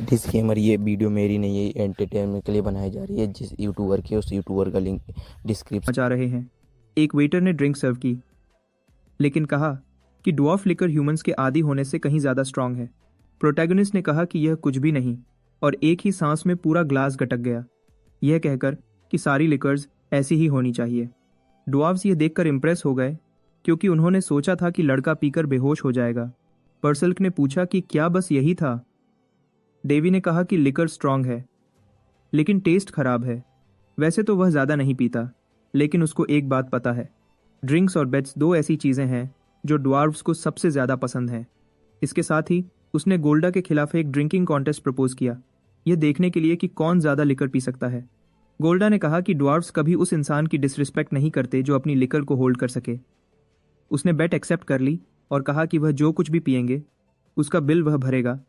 Disclaimer, ये video मेरी नहीं है, एंटरटेनमेंट के लिए बनाई जा रही है। जिस यूट्यूबर की उस यूट्यूबर का लिंक डिस्क्रिप्शन। जा रहे हैं। एक वेटर ने ड्रिंक सर्व की, लेकिन कहा कि ड्वार्फ लिकर ह्यूमंस के आदी होने से कहीं ज्यादा स्ट्रांग है। प्रोटैगनिस्ट ने कहा कि यह कुछ भी नहीं, और एक ही सांस में पूरा ग्लास गटक गया, यह कहकर कि सारी लिकर्स ऐसी ही होनी चाहिए। ड्वार्फ्स यह देखकर इम्प्रेस हो गए, क्योंकि उन्होंने सोचा था कि लड़का पीकर बेहोश हो जाएगा। परसल्क ने पूछा कि क्या बस यही था। डेवी ने कहा कि लिकर स्ट्रांग है, लेकिन टेस्ट खराब है। वैसे तो वह ज्यादा नहीं पीता, लेकिन उसको एक बात पता है, ड्रिंक्स और बेट्स दो ऐसी चीजें हैं जो ड्वार्फ्स को सबसे ज्यादा पसंद हैं। इसके साथ ही उसने गोल्डा के खिलाफ एक ड्रिंकिंग कॉन्टेस्ट प्रपोज किया, यह देखने के लिए कि कौन ज्यादा लिकर पी सकता है। गोल्डा ने कहा कि ड्वार्फ्स कभी उस इंसान की डिसरिस्पेक्ट नहीं करते जो अपनी लिकर को होल्ड कर सके। उसने बेट एक्सेप्ट कर ली और कहा कि वह जो कुछ भी पिएंगे उसका बिल वह भरेगा,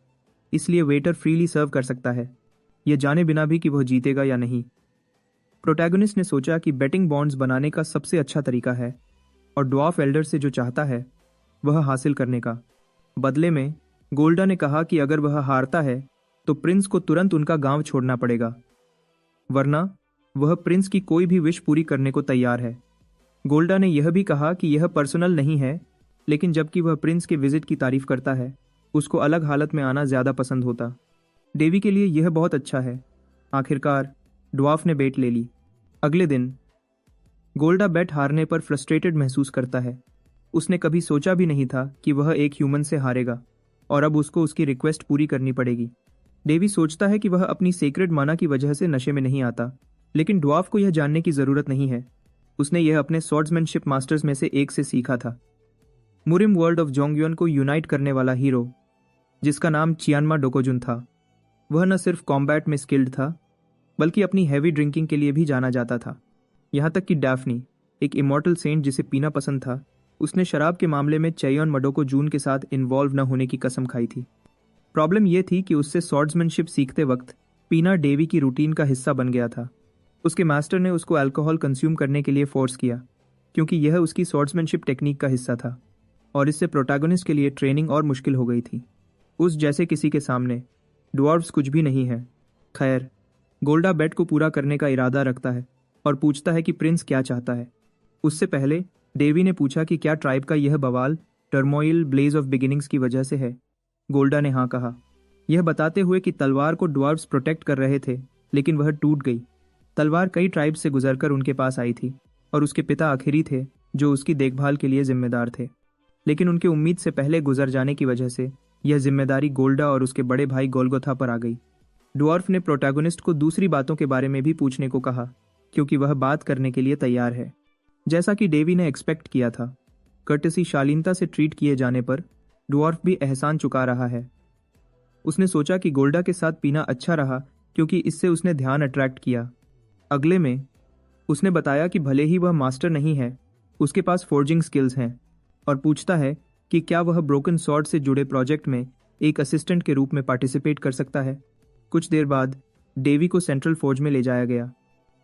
इसलिए वेटर फ्रीली सर्व कर सकता है, यह जाने बिना भी कि वह जीतेगा या नहीं। प्रोटैगनिस्ट ने सोचा कि बेटिंग बॉन्ड्स बनाने का सबसे अच्छा तरीका है, और ड्वार्फ एल्डर से जो चाहता है वह हासिल करने का। बदले में गोल्डा ने कहा कि अगर वह हारता है तो प्रिंस को तुरंत उनका गांव छोड़ना पड़ेगा, वरना वह प्रिंस की कोई भी विश पूरी करने को तैयार है। गोल्डा ने यह भी कहा कि यह पर्सनल नहीं है, लेकिन जबकि वह प्रिंस के विजिट की तारीफ करता है, उसको अलग हालत में आना ज्यादा पसंद होता। डेवी के लिए यह बहुत अच्छा है। आखिरकार ड्वार्फ ने बेट ले ली। अगले दिन गोल्डा बेट हारने पर फ्रस्ट्रेटेड महसूस करता है। उसने कभी सोचा भी नहीं था कि वह एक ह्यूमन से हारेगा, और अब उसको उसकी रिक्वेस्ट पूरी करनी पड़ेगी। डेवी सोचता है कि वह अपनी सेक्रेड माना की वजह से नशे में नहीं आता, लेकिन ड्वार्फ को यह जानने की जरूरत नहीं है। उसने यह अपने स्वॉर्ड्समैनशिप मास्टर्स में से एक से सीखा था। मुरिम वर्ल्ड ऑफ जोंगयुन को यूनाइट करने वाला हीरो, जिसका नाम चियानमा डोकोजुन था, वह न सिर्फ कॉम्बैट में स्किल्ड था, बल्कि अपनी हैवी ड्रिंकिंग के लिए भी जाना जाता था। यहाँ तक कि डैफ्नी, एक इमॉर्टल सेंट जिसे पीना पसंद था, उसने शराब के मामले में चेयोन मडोको जून के साथ इन्वॉल्व न होने की कसम खाई थी। प्रॉब्लम यह थी कि उससे स्वॉर्ड्समैनशिप सीखते वक्त पीना डेवी की रूटीन का हिस्सा बन गया था। उसके मास्टर ने उसको अल्कोहल कंज्यूम करने के लिए फोर्स किया, क्योंकि यह उसकी स्वॉर्ड्समैनशिप टेक्निक का हिस्सा था, और इससे प्रोटैगनिस्ट के लिए ट्रेनिंग और मुश्किल हो गई थी। उस जैसे किसी के सामने ड्वार्फ्स कुछ भी नहीं है। खैर, गोल्डा बेट को पूरा करने का इरादा रखता है और पूछता है कि प्रिंस क्या चाहता है। उससे पहले डेवी ने पूछा कि क्या ट्राइब का यह बवाल टर्मोइल ब्लेज ऑफ बिगिनिंग्स की वजह से है। गोल्डा ने हाँ कहा, यह बताते हुए कि तलवार को ड्वार्फ्स प्रोटेक्ट कर रहे थे, लेकिन वह टूट गई। तलवार कई ट्राइब से गुजरकर उनके पास आई थी, और उसके पिता आखिरी थे जो उसकी देखभाल के लिए जिम्मेदार थे, लेकिन उनके उम्मीद से पहले गुजर जाने की वजह से यह जिम्मेदारी गोल्डा और उसके बड़े भाई गोल्गोथा पर आ गई। ड्वार्फ ने प्रोटैगनिस्ट को दूसरी बातों के बारे में भी पूछने को कहा, क्योंकि वह बात करने के लिए तैयार है। जैसा कि डेवी ने एक्सपेक्ट किया था, कर्टसी शालीनता से ट्रीट किए जाने पर ड्वार्फ भी एहसान चुका रहा है। उसने सोचा कि गोल्डा के साथ पीना अच्छा रहा, क्योंकि इससे उसने ध्यान अट्रैक्ट किया। अगले में उसने बताया कि भले ही वह मास्टर नहीं है, उसके पास फोर्जिंग स्किल्स हैं, और पूछता है कि क्या वह ब्रोकन सॉर्ड से जुड़े प्रोजेक्ट में एक असिस्टेंट के रूप में पार्टिसिपेट कर सकता है। कुछ देर बाद डेवी को सेंट्रल फोर्ज में ले जाया गया।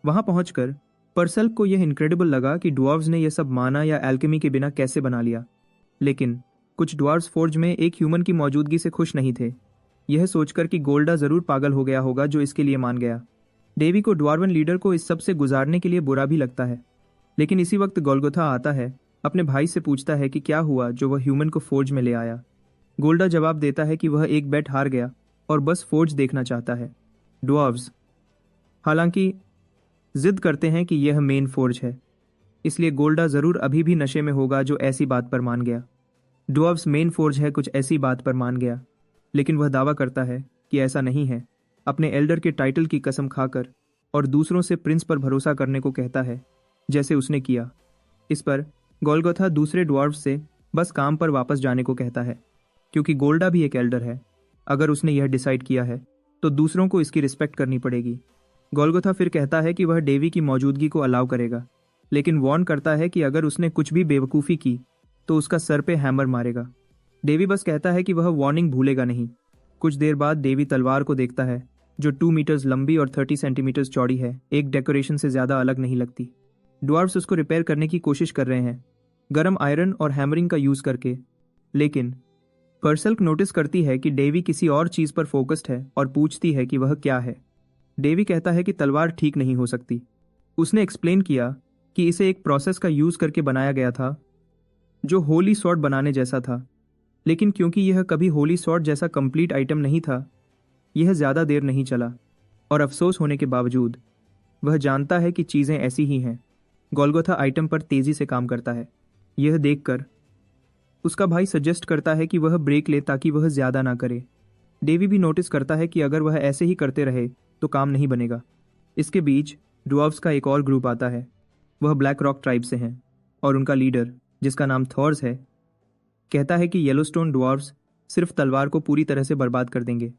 वहां पहुंचकर परसल्क को यह इनक्रेडिबल लगा कि ड्वार्व्स ने यह सब माना या एल्केमी के बिना कैसे बना लिया। लेकिन कुछ ड्वार्व्स फोर्ज में एक ह्यूमन की मौजूदगी से खुश नहीं थे, यह सोचकर कि गोल्डा जरूर पागल हो गया होगा जो इसके लिए मान गया। डेवी को ड्वार्वन लीडर को इस सब से गुजारने के लिए बुरा भी लगता है, लेकिन इसी वक्त गोल्गोथा आता है, अपने भाई से पूछता है कि क्या हुआ जो वह ह्यूमन को फोर्ज में ले आया। गोल्डा जवाब देता है कि वह एक बेट हार गया और बस फोर्ज देखना चाहता है। ड्वार्व्स हालांकि जिद करते हैं कि यह मेन फोर्ज है, इसलिए गोल्डा जरूर अभी भी नशे में होगा जो ऐसी बात पर मान गया। ड्वार्व्स मेन फोर्ज है कुछ ऐसी बात पर मान गया, लेकिन वह दावा करता है कि ऐसा नहीं है, अपने एल्डर के टाइटल की कसम खाकर, और दूसरों से प्रिंस पर भरोसा करने को कहता है, जैसे उसने किया। इस पर गोल्गोथा दूसरे ड्वार्व्स से बस काम पर वापस जाने को कहता है, क्योंकि गोल्डा भी एक एल्डर है। अगर उसने यह डिसाइड किया है तो दूसरों को इसकी रिस्पेक्ट करनी पड़ेगी। गोल्गोथा फिर कहता है कि वह डेवी की मौजूदगी को अलाउ करेगा, लेकिन वार्न करता है कि अगर उसने कुछ भी बेवकूफ़ी की तो उसका सर पे हैमर मारेगा। डेवी बस कहता है कि वह वार्निंग भूलेगा नहीं। कुछ देर बाद डेवी तलवार को देखता है, जो 2 मीटर्स लंबी और 30 सेंटीमीटर्स चौड़ी है, एक डेकोरेशन से ज़्यादा अलग नहीं लगती। ड्वार्फ्स उसको रिपेयर करने की कोशिश कर रहे हैं, गर्म आयरन और हैमरिंग का यूज़ करके, लेकिन पर्सल्क नोटिस करती है कि डेवी किसी और चीज पर फोकस्ड है और पूछती है कि वह क्या है। डेवी कहता है कि तलवार ठीक नहीं हो सकती। उसने एक्सप्लेन किया कि इसे एक प्रोसेस का यूज करके बनाया गया था जो होली स्वॉर्ड बनाने जैसा था, लेकिन क्योंकि यह कभी होली स्वॉर्ड जैसा कंप्लीट आइटम नहीं था, यह ज्यादा देर नहीं चला और अफसोस होने के बावजूद वह जानता है कि चीजें ऐसी ही हैं। गोल्गोथा आइटम पर तेजी से काम करता है। यह देखकर उसका भाई सजेस्ट करता है कि वह ब्रेक ले ताकि वह ज्यादा ना करे। डेवी भी नोटिस करता है कि अगर वह ऐसे ही करते रहे तो काम नहीं बनेगा। इसके बीच ड्वार्फ्स का एक और ग्रुप आता है। वह ब्लैक रॉक ट्राइब से हैं और उनका लीडर, जिसका नाम थॉर्स है, कहता है कि येलोस्टोन ड्वार्फ्स सिर्फ तलवार को पूरी तरह से बर्बाद कर देंगे।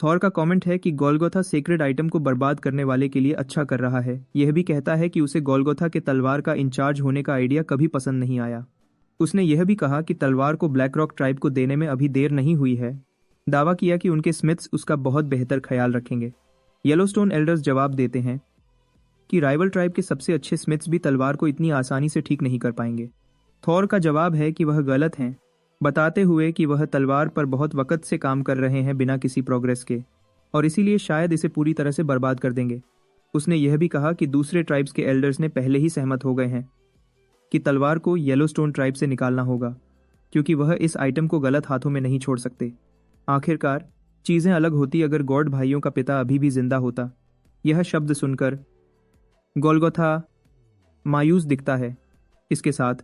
थॉर का कमेंट है कि गोल्गोथा सेक्रेड आइटम को बर्बाद करने वाले के लिए अच्छा कर रहा है। यह भी कहता है कि उसे गोल्गोथा के तलवार का इंचार्ज होने का आइडिया कभी पसंद नहीं आया। उसने यह भी कहा कि तलवार को ब्लैक रॉक ट्राइब को देने में अभी देर नहीं हुई है। दावा किया कि उनके स्मिथ्स उसका बहुत बेहतर ख्याल रखेंगे। येलोस्टोन एल्डर्स जवाब देते हैं कि राइवल ट्राइब के सबसे अच्छे स्मिथ्स भी तलवार को इतनी आसानी से ठीक नहीं कर पाएंगे। थॉर का जवाब है कि वह गलत हैं, बताते हुए कि वह तलवार पर बहुत वक्त से काम कर रहे हैं बिना किसी प्रोग्रेस के, और इसीलिए शायद इसे पूरी तरह से बर्बाद कर देंगे। उसने यह भी कहा कि दूसरे ट्राइब्स के एल्डर्स ने पहले ही सहमत हो गए हैं कि तलवार को येलोस्टोन ट्राइब से निकालना होगा, क्योंकि वह इस आइटम को गलत हाथों में नहीं छोड़ सकते। आखिरकार चीजें अलग होती अगर गॉड भाइयों का पिता अभी भी जिंदा होता। यह शब्द सुनकर गोल्गोथा मायूस दिखता है। इसके साथ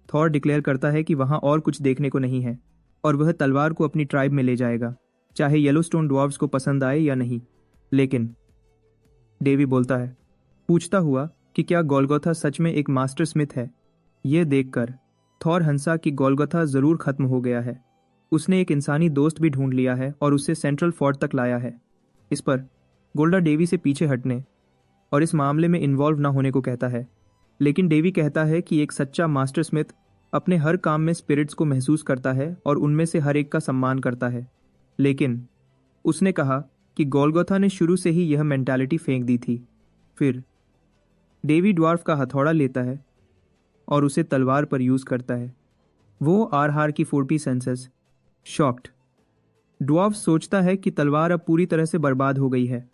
थॉर डिक्लेयर करता है कि वहां और कुछ देखने को नहीं है और वह तलवार को अपनी ट्राइब में ले जाएगा, चाहे येलोस्टोन ड्वार्फ्स को पसंद आए या नहीं। लेकिन डेवी बोलता है, पूछता हुआ कि क्या गोल्गोथा सच में एक मास्टर स्मिथ है। यह देखकर थॉर हंसा कि गोल्गोथा जरूर खत्म हो गया है। उसने एक इंसानी दोस्त भी ढूंढ लिया है और उसे सेंट्रल फोर्ट तक लाया है। इस पर गोल्डा डेवी से पीछे हटने और इस मामले में इन्वॉल्व ना होने को कहता है, लेकिन डेवी कहता है कि एक सच्चा मास्टर स्मिथ अपने हर काम में स्पिरिट्स को महसूस करता है और उनमें से हर एक का सम्मान करता है। लेकिन उसने कहा कि गोल्गोथा ने शुरू से ही यह मेंटालिटी फेंक दी थी। फिर डेवी ड्वार्फ का हथौड़ा लेता है और उसे तलवार पर यूज करता है। वो आरहार की 40 सेंसेस शॉक्ड। ड्वार्फ सोचता है कि तलवार अब पूरी तरह से बर्बाद हो गई है।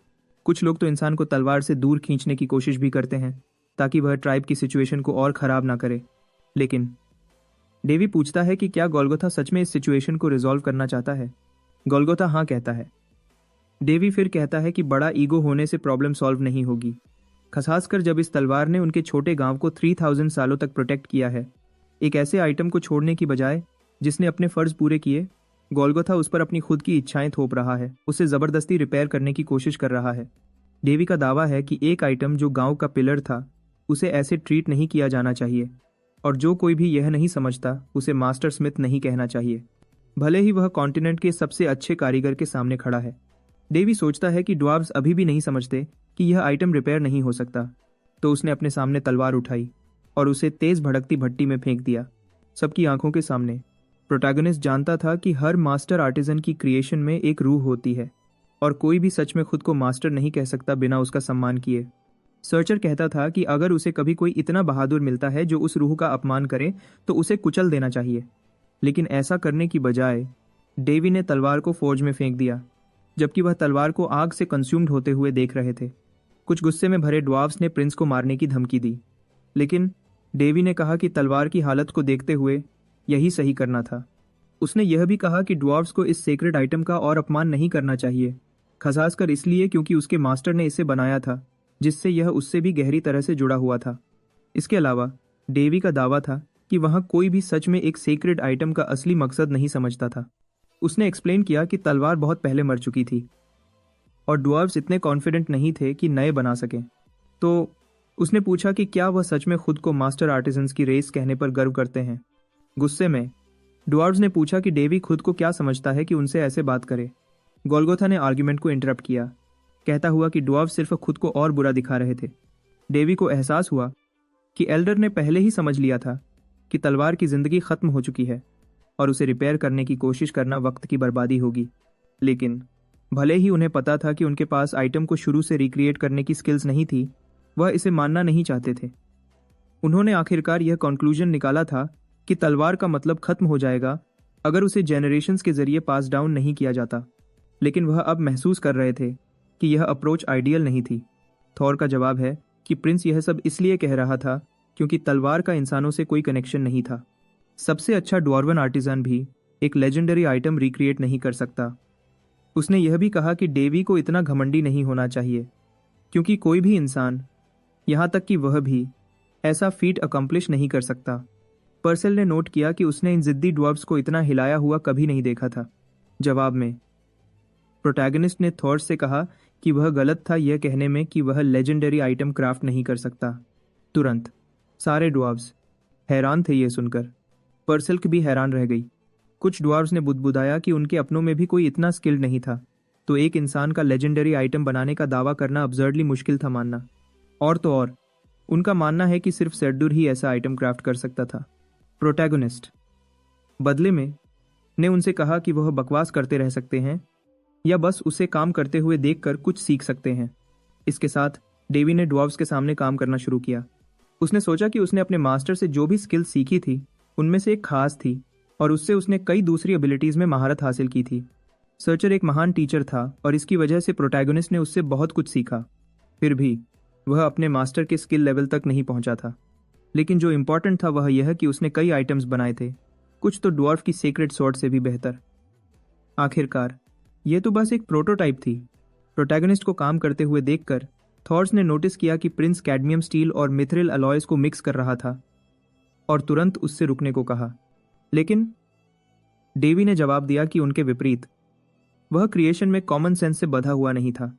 कुछ लोग तो इंसान को तलवार से दूर खींचने की कोशिश भी करते हैं ताकि वह ट्राइब की सिचुएशन को और खराब ना करे। लेकिन डेवी पूछता है कि क्या गोल्गोथा सच में इस सिचुएशन को रिजॉल्व करना चाहता है। गोल्गोथा हाँ कहता है। डेवी फिर कहता है कि बड़ा ईगो होने से प्रॉब्लम सॉल्व नहीं होगी, खासकर जब इस तलवार ने उनके छोटे गांव को 3000 सालों तक प्रोटेक्ट किया है। एक ऐसे आइटम को छोड़ने की बजाय जिसने अपने फर्ज पूरे किए, गोल्गोथा उस पर अपनी खुद की इच्छाएं थोप रहा है, उसे जबरदस्ती रिपेयर करने की कोशिश कर रहा है। डेवी का दावा है कि एक आइटम जो गांव का पिलर था उसे ऐसे ट्रीट नहीं किया जाना चाहिए, और जो कोई भी यह नहीं समझता उसे मास्टर स्मिथ नहीं कहना चाहिए, भले ही वह कॉन्टिनेंट के सबसे अच्छे कारीगर के सामने खड़ा है। डेवी सोचता है कि ड्वार्फ्स अभी भी नहीं समझते कि यह आइटम रिपेयर नहीं हो सकता, तो उसने अपने सामने तलवार उठाई और उसे तेज भड़कती भट्टी में फेंक दिया, सबकी आंखों के सामने। प्रोटैगनिस्ट जानता था कि हर मास्टर आर्टिजन की क्रिएशन में एक रूह होती है और कोई भी सच में खुद को मास्टर नहीं कह सकता बिना उसका सम्मान किए। सर्चर कहता था कि अगर उसे कभी कोई इतना बहादुर मिलता है जो उस रूह का अपमान करे तो उसे कुचल देना चाहिए, लेकिन ऐसा करने की बजाय डेवी ने तलवार को फोर्ज में फेंक दिया, जबकि वह तलवार को आग से कंज्यूम्ड होते हुए देख रहे थे। कुछ गुस्से में भरे ड्वार्फ्स ने प्रिंस को मारने की धमकी दी, लेकिन डेवी ने कहा कि तलवार की हालत को देखते हुए यही सही करना था। उसने यह भी कहा कि ड्वार्फ्स को इस सेक्रेड आइटम का और अपमान नहीं करना चाहिए, खासकर इसलिए क्योंकि उसके मास्टर ने इसे बनाया था, जिससे यह उससे भी गहरी तरह से जुड़ा हुआ था। इसके अलावा डेवी का दावा था कि वहां कोई भी सच में एक सेक्रेड आइटम का असली मकसद नहीं समझता था। उसने एक्सप्लेन किया कि तलवार बहुत पहले मर चुकी थी और ड्वार्फ्स इतने कॉन्फिडेंट नहीं थे कि नए बना सकें। तो उसने पूछा कि क्या वह सच में खुद को मास्टर आर्टिजन्स की रेस कहने पर गर्व करते हैं। गुस्से में ड्वार्फ्स ने पूछा कि डेवी खुद को क्या समझता है कि उनसे ऐसे बात करे। गोल्गोथा ने आर्ग्यूमेंट को इंटरप्ट किया, कहता हुआ कि ड्वार्फ सिर्फ खुद को और बुरा दिखा रहे थे। डेवी को एहसास हुआ कि एल्डर ने पहले ही समझ लिया था कि तलवार की जिंदगी खत्म हो चुकी है और उसे रिपेयर करने की कोशिश करना वक्त की बर्बादी होगी। लेकिन भले ही उन्हें पता था कि उनके पास आइटम को शुरू से रिक्रिएट करने की स्किल्स नहीं थी, वह इसे मानना नहीं चाहते थे। उन्होंने आखिरकार यह कंक्लूजन निकाला था कि तलवार का मतलब खत्म हो जाएगा अगर उसे जेनरेशंस के जरिए पास डाउन नहीं किया जाता। लेकिन वह अब महसूस कर रहे थे कि यह अप्रोच आइडियल नहीं थी। थॉर का जवाब है कि प्रिंस यह सब इसलिए कह रहा था क्योंकि तलवार का इंसानों से कोई कनेक्शन नहीं था। सबसे अच्छा ड्वार्वन आर्टिजन भी एक लेजेंडरी आइटम रिक्रिएट नहीं कर सकता। उसने यह भी कहा कि डेवी को इतना घमंडी नहीं होना चाहिए, क्योंकि कोई भी इंसान, यहाँ तक कि वह भी, ऐसा फीट अकम्प्लिश नहीं कर सकता। पर्सेल ने नोट किया कि उसने इन जिद्दी ड्वार्फ्स को इतना हिलाया हुआ कभी नहीं देखा था। जवाब में प्रोटैगनिस्ट ने थॉर से कहा कि वह गलत था यह कहने में कि वह लेजेंडरी आइटम क्राफ्ट नहीं कर सकता। तुरंत सारे ड्वार्फ्स हैरान थे यह सुनकर। पर्सेल भी हैरान रह गई। कुछ ड्वार्फ्स ने बुदबुदाया कि उनके अपनों में भी कोई इतना स्किल्ड नहीं था, तो एक इंसान का लेजेंडरी आइटम बनाने का दावा करना अब्सर्डली मुश्किल था मानना। और तो और उनका मानना है कि सिर्फ सेड्डुर ही ऐसा आइटम क्राफ्ट कर सकता था। प्रोटैगनिस्ट बदले में ने उनसे कहा कि वह बकवास करते रह सकते हैं या बस उसे काम करते हुए देखकर कुछ सीख सकते हैं। इसके साथ डेवी ने ड्वार्फ्स के सामने काम करना शुरू किया। उसने सोचा कि उसने अपने मास्टर से जो भी स्किल सीखी थी उनमें से एक खास थी और उससे उसने कई दूसरी एबिलिटीज में महारत हासिल की थी। सर्चर एक महान टीचर था और इसकी वजह से प्रोटैगनिस्ट ने उससे बहुत कुछ सीखा। फिर भी वह अपने मास्टर के स्किल लेवल तक नहीं पहुंचा था। लेकिन जो इम्पोर्टेंट था वह यह कि उसने कई आइटम्स बनाए थे, कुछ तो ड्वार्फ की सीक्रेट स्वॉर्ड से भी बेहतर। आखिरकार यह तो बस एक प्रोटोटाइप थी। प्रोटैगनिस्ट को काम करते हुए देखकर थॉर्स ने नोटिस किया कि प्रिंस कैडमियम स्टील और मिथ्रिल अलॉयज को मिक्स कर रहा था और तुरंत उससे रुकने को कहा। लेकिन डेवी ने जवाब दिया कि उनके विपरीत, वह क्रिएशन में कॉमन सेंस से बंधा हुआ नहीं था।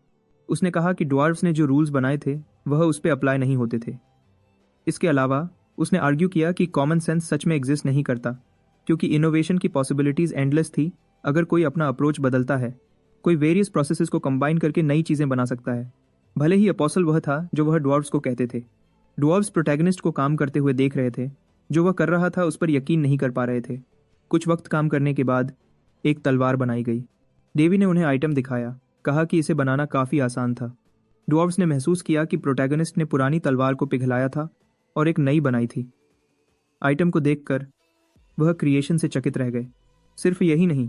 उसने कहा कि ड्वार्फ्स ने जो रूल्स बनाए थे वह उस पर अप्लाई नहीं होते थे। इसके अलावा उसने आर्ग्यू किया कि कॉमन सेंस सच में एग्जिस्ट नहीं करता, क्योंकि इनोवेशन की पॉसिबिलिटीज एंडलेस थी। अगर कोई अपना अप्रोच बदलता है, कोई वेरियस प्रोसेसेस को कंबाइन करके नई चीजें बना सकता है। भले ही अपोस्टल वह था जो वह ड्वार्फ्स को कहते थे। ड्वार्फ्स प्रोटैगनिस्ट को काम करते हुए देख रहे थे। जो वह कर रहा था उस पर यकीन नहीं कर पा रहे थे। कुछ वक्त काम करने के बाद एक तलवार बनाई गई। डेवी ने उन्हें आइटम दिखाया, कहा कि इसे बनाना काफी आसान था। ड्वार्फ्स ने महसूस किया कि प्रोटैगनिस्ट ने पुरानी तलवार को पिघलाया था और एक नई बनाई थी। आइटम को देखकर वह क्रिएशन से चकित रह गए। सिर्फ यही नहीं,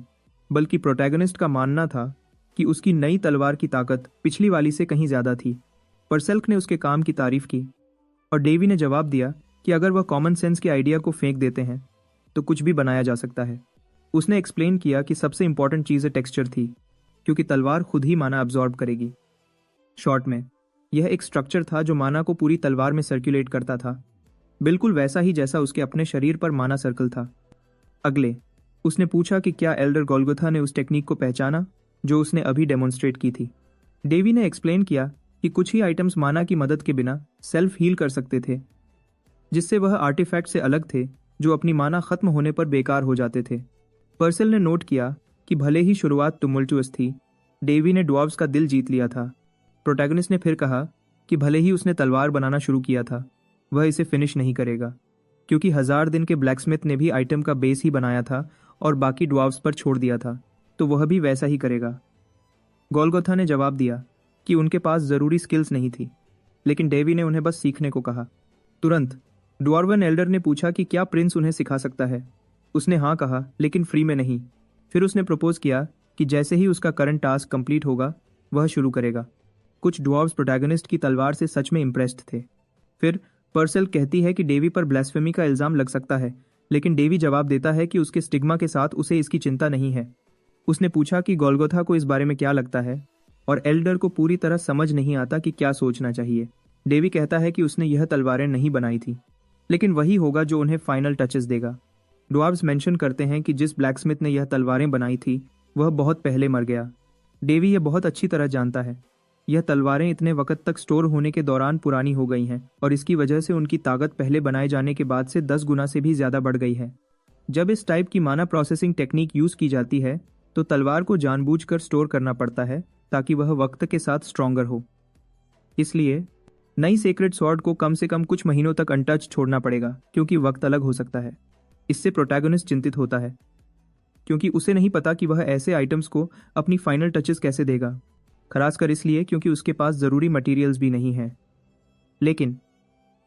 बल्कि प्रोटैगनिस्ट का मानना था कि उसकी नई तलवार की ताकत पिछली वाली से कहीं ज्यादा थी। परसेल्क ने उसके काम की तारीफ की और डेवी ने जवाब दिया कि अगर वह कॉमन सेंस के आइडिया को फेंक देते हैं तो कुछ भी बनाया जा सकता है। उसने एक्सप्लेन किया कि सबसे इंपॉर्टेंट चीज़ टेक्सचर थी, क्योंकि तलवार खुद ही माना अब्जॉर्ब करेगी। शॉर्ट में यह एक स्ट्रक्चर था जो माना को पूरी तलवार में सर्कुलेट करता था, बिल्कुल वैसा ही जैसा उसके अपने शरीर पर माना सर्कल था। अगले उसने पूछा कि क्या एल्डर गोल्गोथा ने उस टेक्निक को पहचाना जो उसने अभी डेमोन्स्ट्रेट की थी। डेवी ने एक्सप्लेन किया कि कुछ ही आइटम्स माना की मदद के बिना सेल्फ हील कर सकते थे, जिससे वह आर्टिफैक्ट से अलग थे जो अपनी माना खत्म होने पर बेकार हो जाते थे। पर्सेल ने नोट किया कि भले ही शुरुआत टुमुल्टुअस थी, डेवी ने ड्वार्फ्स का दिल जीत लिया था। प्रोटैगनिस्ट ने फिर कहा कि भले ही उसने तलवार बनाना शुरू किया था, वह इसे फिनिश नहीं करेगा, क्योंकि 1000 दिन के ब्लैकस्मिथ ने भी आइटम का बेस ही बनाया था और बाकी ड्वार्फ्स पर छोड़ दिया था, तो वह भी वैसा ही करेगा। गोल्गोथा ने जवाब दिया कि उनके पास ज़रूरी स्किल्स नहीं थी, लेकिन डेवी ने उन्हें बस सीखने को कहा। तुरंत ड्वार्वन एल्डर ने पूछा कि क्या प्रिंस उन्हें सिखा सकता है। उसने हाँ कहा, लेकिन फ्री में नहीं। फिर उसने प्रपोज किया कि जैसे ही उसका करंट टास्क कंप्लीट होगा वह शुरू करेगा। कुछ ड्वार्व्स प्रोटैगनिस्ट की तलवार से सच में इम्प्रेस्ड थे। फिर पर्सेल कहती है कि डेवी पर ब्लास्फेमी का इल्ज़ाम लग सकता है, लेकिन डेवी जवाब देता है कि उसके स्टिग्मा के साथ उसे इसकी चिंता नहीं है। उसने पूछा कि गोल्गोथा को इस बारे में क्या लगता है, और एल्डर को पूरी तरह समझ नहीं आता कि क्या सोचना चाहिए। डेवी कहता है कि उसने यह तलवारें नहीं बनाई थी, लेकिन वही होगा जो उन्हें फाइनल टचेस देगा। ड्वार्व्स मेंशन करते हैं कि जिस ब्लैकस्मिथ ने यह तलवारें बनाई थी वह बहुत पहले मर गया। डेवी यह बहुत अच्छी तरह जानता है। यह तलवारें इतने वक्त तक स्टोर होने के दौरान पुरानी हो गई हैं और इसकी वजह से उनकी ताकत पहले बनाए जाने के बाद से 10 गुना से भी ज़्यादा बढ़ गई है। जब इस टाइप की माना प्रोसेसिंग टेक्निक यूज़ की जाती है तो तलवार को जानबूझकर स्टोर करना पड़ता है ताकि वह वक्त के साथ स्ट्रॉन्गर हो। इसलिए नई सीक्रेट स्वॉर्ड को कम से कम कुछ महीनों तक अनटच छोड़ना पड़ेगा, क्योंकि वक्त अलग हो सकता है। इससे प्रोटैगनिस्ट चिंतित होता है, क्योंकि उसे नहीं पता कि वह ऐसे आइटम्स को अपनी फाइनल टचेस कैसे देगा, खासकर इसलिए क्योंकि उसके पास ज़रूरी मटेरियल्स भी नहीं हैं। लेकिन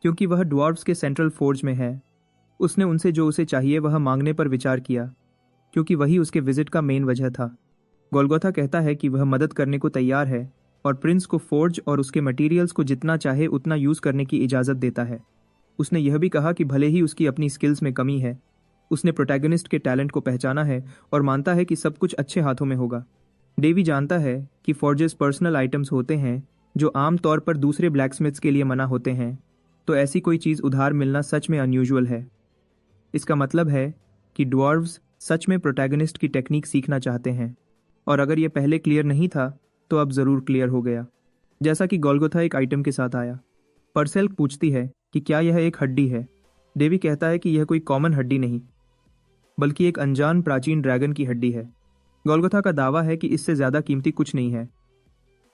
क्योंकि वह ड्वार्व्स के सेंट्रल फोर्ज में है, उसने उनसे जो उसे चाहिए वह मांगने पर विचार किया। क्योंकि वही उसके विजिट का मेन वजह था। गोल्गोथा कहता है कि वह मदद करने को तैयार है और प्रिंस को फोर्ज और उसके मटेरियल्स को जितना चाहे उतना यूज़ करने की इजाज़त देता है। उसने यह भी कहा कि भले ही उसकी अपनी स्किल्स में कमी है, उसने प्रोटैगनिस्ट के टैलेंट को पहचाना है और मानता है कि सब कुछ अच्छे हाथों में होगा। डेवी जानता है कि फोर्जेस पर्सनल आइटम्स होते हैं जो आम तौर पर दूसरे ब्लैकस्मिथ्स के लिए मना होते हैं, तो ऐसी कोई चीज़ उधार मिलना सच में अनयूजुअल है। इसका मतलब है कि ड्वार्व्स सच में प्रोटैगनिस्ट की टेक्निक सीखना चाहते हैं, और अगर यह पहले क्लियर नहीं था तो अब ज़रूर क्लियर हो गया। जैसा कि गोल्गोथा एक आइटम के साथ आया। परसेल पूछती है कि क्या यह एक हड्डी है। डेवी कहता है कि यह कोई कॉमन हड्डी नहीं, बल्कि एक अनजान प्राचीन ड्रैगन की हड्डी है। गोल्गोथा का दावा है कि इससे ज़्यादा कीमती कुछ नहीं है,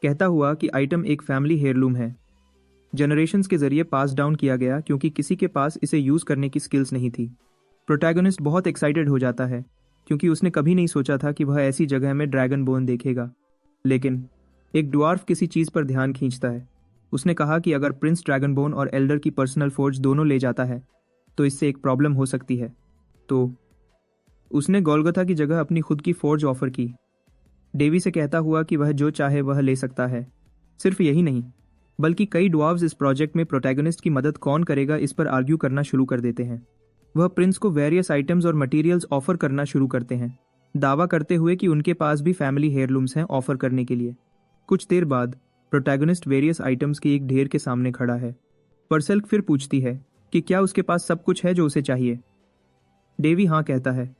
कहता हुआ कि आइटम एक फैमिली हेयरलूम है, जनरेशंस के जरिए पास डाउन किया गया क्योंकि किसी के पास इसे यूज़ करने की स्किल्स नहीं थी। प्रोटैगनिस्ट बहुत एक्साइटेड हो जाता है क्योंकि उसने कभी नहीं सोचा था कि वह ऐसी जगह में ड्रैगन बोन देखेगा। लेकिन एक ड्वार्फ किसी चीज़ पर ध्यान खींचता है। उसने कहा कि अगर प्रिंस ड्रैगनबोन और एल्डर की पर्सनल फोर्ज दोनों ले जाता है तो इससे एक प्रॉब्लम हो सकती है। तो उसने गोल्गोथा की जगह अपनी खुद की फोर्ज ऑफर की, डेवी से कहता हुआ कि वह जो चाहे वह ले सकता है। सिर्फ यही नहीं, बल्कि कई ड्वार्व्स इस प्रोजेक्ट में प्रोटैगनिस्ट की मदद कौन करेगा इस पर आर्ग्यू करना शुरू कर देते हैं। वह प्रिंस को वेरियस आइटम्स और मटेरियल्स ऑफर करना शुरू करते हैं, दावा करते हुए कि उनके पास भी फैमिली हेयरलूम्स हैं ऑफर करने के लिए। कुछ देर बाद प्रोटैगनिस्ट वेरियस आइटम्स के एक ढेर के सामने खड़ा है। परसेल फिर पूछती है कि क्या उसके पास सब कुछ है जो उसे चाहिए। डेवी हाँ कहता है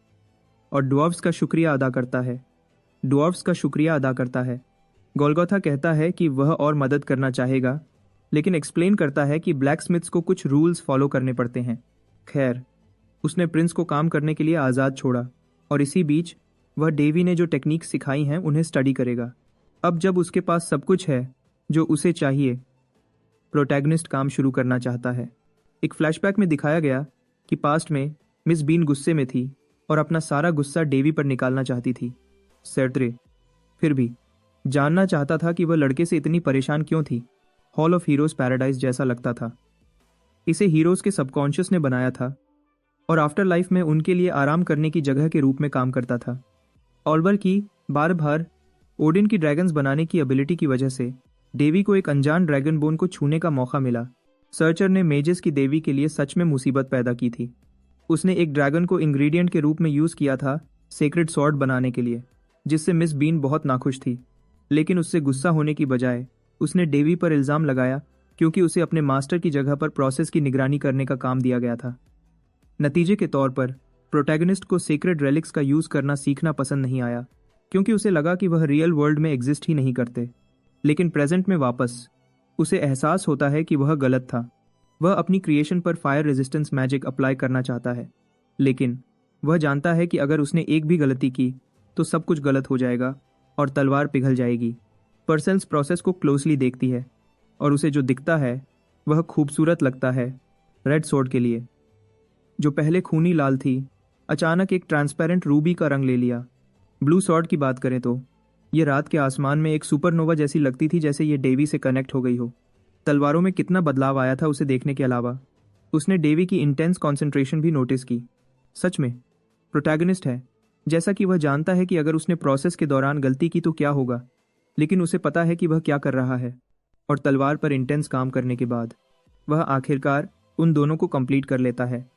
और ड्वार्व्स का शुक्रिया अदा करता है। गोल्गोथा कहता है कि वह और मदद करना चाहेगा, लेकिन एक्सप्लेन करता है कि ब्लैकस्मिथ्स को कुछ रूल्स फॉलो करने पड़ते हैं। खैर, उसने प्रिंस को काम करने के लिए आज़ाद छोड़ा और इसी बीच वह डेवी ने जो टेक्निक सिखाई हैं उन्हें स्टडी करेगा। अब जब उसके पास सब कुछ है जो उसे चाहिए, प्रोटैगनिस्ट काम शुरू करना चाहता है। एक फ्लैशबैक में दिखाया गया कि पास्ट में मिस बीन गुस्से में थी और अपना सारा गुस्सा डेवी पर निकालना चाहती थी। सर्त्रे फिर भी जानना चाहता था कि वह लड़के से इतनी परेशान क्यों थी। हॉल ऑफ हीरोज पैराडाइज जैसा लगता था। इसे हीरोज के सबकॉन्शियस ने बनाया था और आफ्टर लाइफ में उनके लिए आराम करने की जगह के रूप में काम करता था। ऑल्बर की बार ओडिन की ड्रैगन्स बनाने की एबिलिटी की वजह से डेवी को एक अनजान ड्रैगन बोन को छूने का मौका मिला। सर्चर ने मेजेस की देवी के लिए सच में मुसीबत पैदा की थी। उसने एक ड्रैगन को इंग्रेडिएंट के रूप में यूज़ किया था सेक्रेड सॉर्ड बनाने के लिए, जिससे मिस बीन बहुत नाखुश थी। लेकिन उससे गुस्सा होने की बजाय उसने डेवी पर इल्ज़ाम लगाया क्योंकि उसे अपने मास्टर की जगह पर प्रोसेस की निगरानी करने का काम दिया गया था। नतीजे के तौर पर प्रोटैगनिस्ट को सेक्रेड रेलिक्स का यूज़ करना सीखना पसंद नहीं आया क्योंकि उसे लगा कि वह रियल वर्ल्ड में एग्जिस्ट ही नहीं करते। लेकिन प्रेजेंट में वापस उसे एहसास होता है कि वह गलत था। वह अपनी क्रिएशन पर फायर रेजिस्टेंस मैजिक अप्लाई करना चाहता है, लेकिन वह जानता है कि अगर उसने एक भी गलती की तो सब कुछ गलत हो जाएगा और तलवार पिघल जाएगी। परसेल्स प्रोसेस को क्लोजली देखती है और उसे जो दिखता है वह खूबसूरत लगता है। रेड सोर्ड के लिए, जो पहले खूनी लाल थी, अचानक एक ट्रांसपेरेंट रूबी का रंग ले लिया। ब्लू सॉर्ड की बात करें तो ये रात के आसमान में एक सुपरनोवा जैसी लगती थी, जैसे ये डेवी से कनेक्ट हो गई हो। तलवारों में कितना बदलाव आया था उसे देखने के अलावा उसने डेवी की इंटेंस कॉन्सेंट्रेशन भी नोटिस की। सच में प्रोटैगनिस्ट है, जैसा कि वह जानता है कि अगर उसने प्रोसेस के दौरान गलती की तो क्या होगा, लेकिन उसे पता है कि वह क्या कर रहा है। और तलवार पर इंटेंस काम करने के बाद वह आखिरकार उन दोनों को कंप्लीट कर लेता है।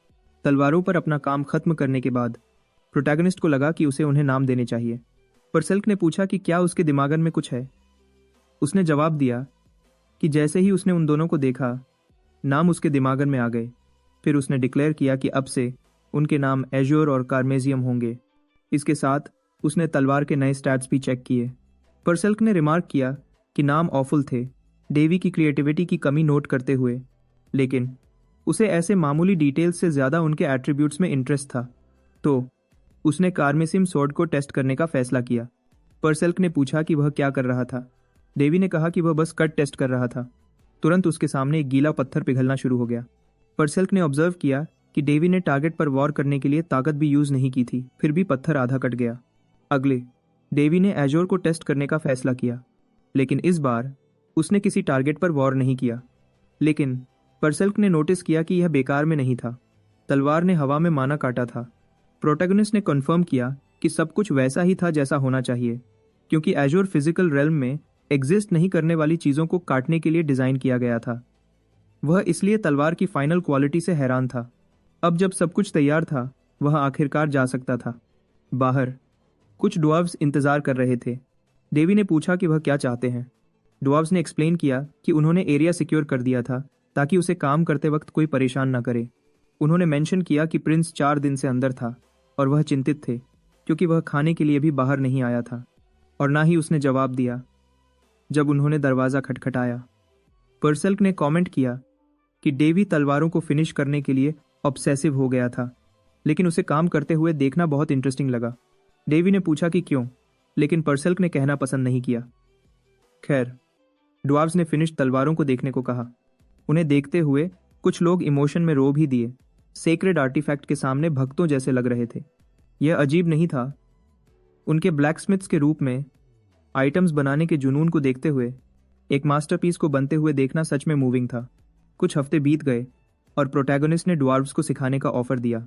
तलवारों पर अपना काम खत्म करने के बाद प्रोटैगनिस्ट को लगा कि उसे उन्हें नाम देने चाहिए। परसेल्क ने पूछा कि क्या उसके दिमागन में कुछ है। उसने जवाब दिया कि जैसे ही उसने उन दोनों को देखा, नाम उसके दिमागन में आ गए। फिर उसने डिक्लेयर किया कि अब से उनके नाम एज्योर और कार्मेजियम होंगे। इसके साथ उसने तलवार के नए स्टैट्स भी चेक किए। परसेल्क ने रिमार्क किया कि नाम ऑफुल थे, डेवी की क्रिएटिविटी की कमी नोट करते हुए, लेकिन उसे ऐसे मामूली डिटेल्स से ज़्यादा उनके एट्रीब्यूट्स में इंटरेस्ट था। तो उसने कार्मेसिम स्वॉर्ड को टेस्ट करने का फैसला किया। परसेल्क ने पूछा कि वह क्या कर रहा था। डेवी ने कहा कि वह बस कट टेस्ट कर रहा था। तुरंत उसके सामने एक गीला पत्थर पिघलना शुरू हो गया। परसेल्क ने ऑब्जर्व किया कि डेवी ने टारगेट पर वॉर करने के लिए ताकत भी यूज़ नहीं की थी, फिर भी पत्थर आधा कट गया। अगले डेवी ने एजोर को टेस्ट करने का फैसला किया, लेकिन इस बार उसने किसी टारगेट पर वॉर नहीं किया। लेकिन परसेल्क ने नोटिस किया कि यह बेकार में नहीं था। तलवार ने हवा में माना काटा था। प्रोटैगनिस्ट ने कन्फर्म किया कि सब कुछ वैसा ही था जैसा होना चाहिए, क्योंकि एजोर फिजिकल रेल्म में एग्जिस्ट नहीं करने वाली चीज़ों को काटने के लिए डिज़ाइन किया गया था। वह इसलिए तलवार की फाइनल क्वालिटी से हैरान था। अब जब सब कुछ तैयार था, वह आखिरकार जा सकता था। बाहर कुछ ड्वार्व्स इंतजार कर रहे थे। देवी ने पूछा कि वह क्या चाहते हैं। ड्वार्व्स ने एक्सप्लेन किया कि उन्होंने एरिया सिक्योर कर दिया था ताकि उसे काम करते वक्त कोई परेशान न करे। उन्होंने मेंशन किया कि प्रिंस 4 दिन से अंदर था और वह चिंतित थे क्योंकि वह खाने के लिए भी बाहर नहीं आया था और ना ही उसने जवाब दिया जब उन्होंने दरवाज़ा खटखटाया। परसेल्क ने कमेंट किया कि डेवी तलवारों को फिनिश करने के लिए ऑब्सेसिव हो गया था, लेकिन उसे काम करते हुए देखना बहुत इंटरेस्टिंग लगा। डेवी ने पूछा कि क्यों, लेकिन परसेल्क ने कहना पसंद नहीं किया। खैर, ड्वार्व्स ने फिनिश तलवारों को देखने को कहा। उन्हें देखते हुए कुछ लोग इमोशन में रो भी दिए। सेक्रेड आर्टिफैक्ट के सामने भक्तों जैसे लग रहे थे। यह अजीब नहीं था। उनके ब्लैकस्मिथ्स के रूप में आइटम्स बनाने के जुनून को देखते हुए एक मास्टरपीस को बनते हुए देखना सच में मूविंग था। कुछ हफ्ते बीत गए और प्रोटैगनिस्ट ने ड्वार्व्स को सिखाने का ऑफर दिया।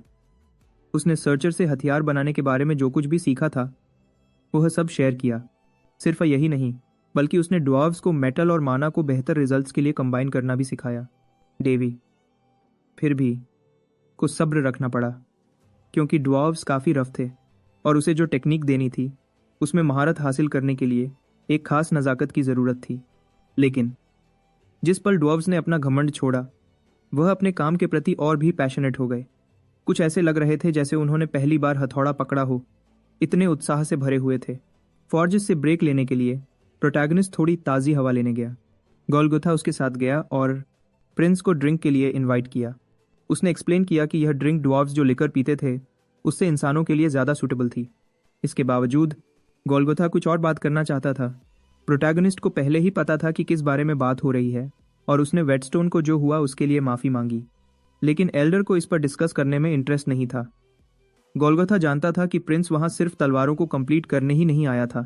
उसने सर्चर से हथियार बनाने के बारे में जो कुछ भी सीखा था वह सब शेयर किया। सिर्फ यही नहीं, बल्कि उसने ड्वार्व्स को मेटल और माना को बेहतर रिजल्ट्स के लिए कंबाइन करना भी सिखाया। डेवी फिर भी कुछ सब्र रखना पड़ा, क्योंकि ड्वार्व्स काफ़ी रफ थे और उसे जो टेक्निक देनी थी उसमें महारत हासिल करने के लिए एक खास नज़ाकत की ज़रूरत थी। लेकिन जिस पल ड्वार्व्स ने अपना घमंड छोड़ा, वह अपने काम के प्रति और भी पैशनेट हो गए। कुछ ऐसे लग रहे थे जैसे उन्होंने पहली बार हथौड़ा पकड़ा हो, इतने उत्साह से भरे हुए थे। फॉर्जेस से ब्रेक लेने के लिए प्रोटैगनिस्ट थोड़ी ताज़ी हवा लेने गया। गोल्गोथा उसके साथ गया और प्रिंस को ड्रिंक के लिए इनवाइट किया। उसने एक्सप्लेन किया कि यह ड्रिंक ड्वार्व्स जो लिकर पीते थे उससे इंसानों के लिए ज़्यादा सूटेबल थी। इसके बावजूद गोल्गोथा कुछ और बात करना चाहता था। प्रोटैगनिस्ट को पहले ही पता था कि किस बारे में बात हो रही है और उसने वेटस्टोन को जो हुआ उसके लिए माफ़ी मांगी, लेकिन एल्डर को इस पर डिस्कस करने में इंटरेस्ट नहीं था। गोल्गोथा जानता था कि प्रिंस वहां सिर्फ तलवारों को कंप्लीट करने ही नहीं आया था,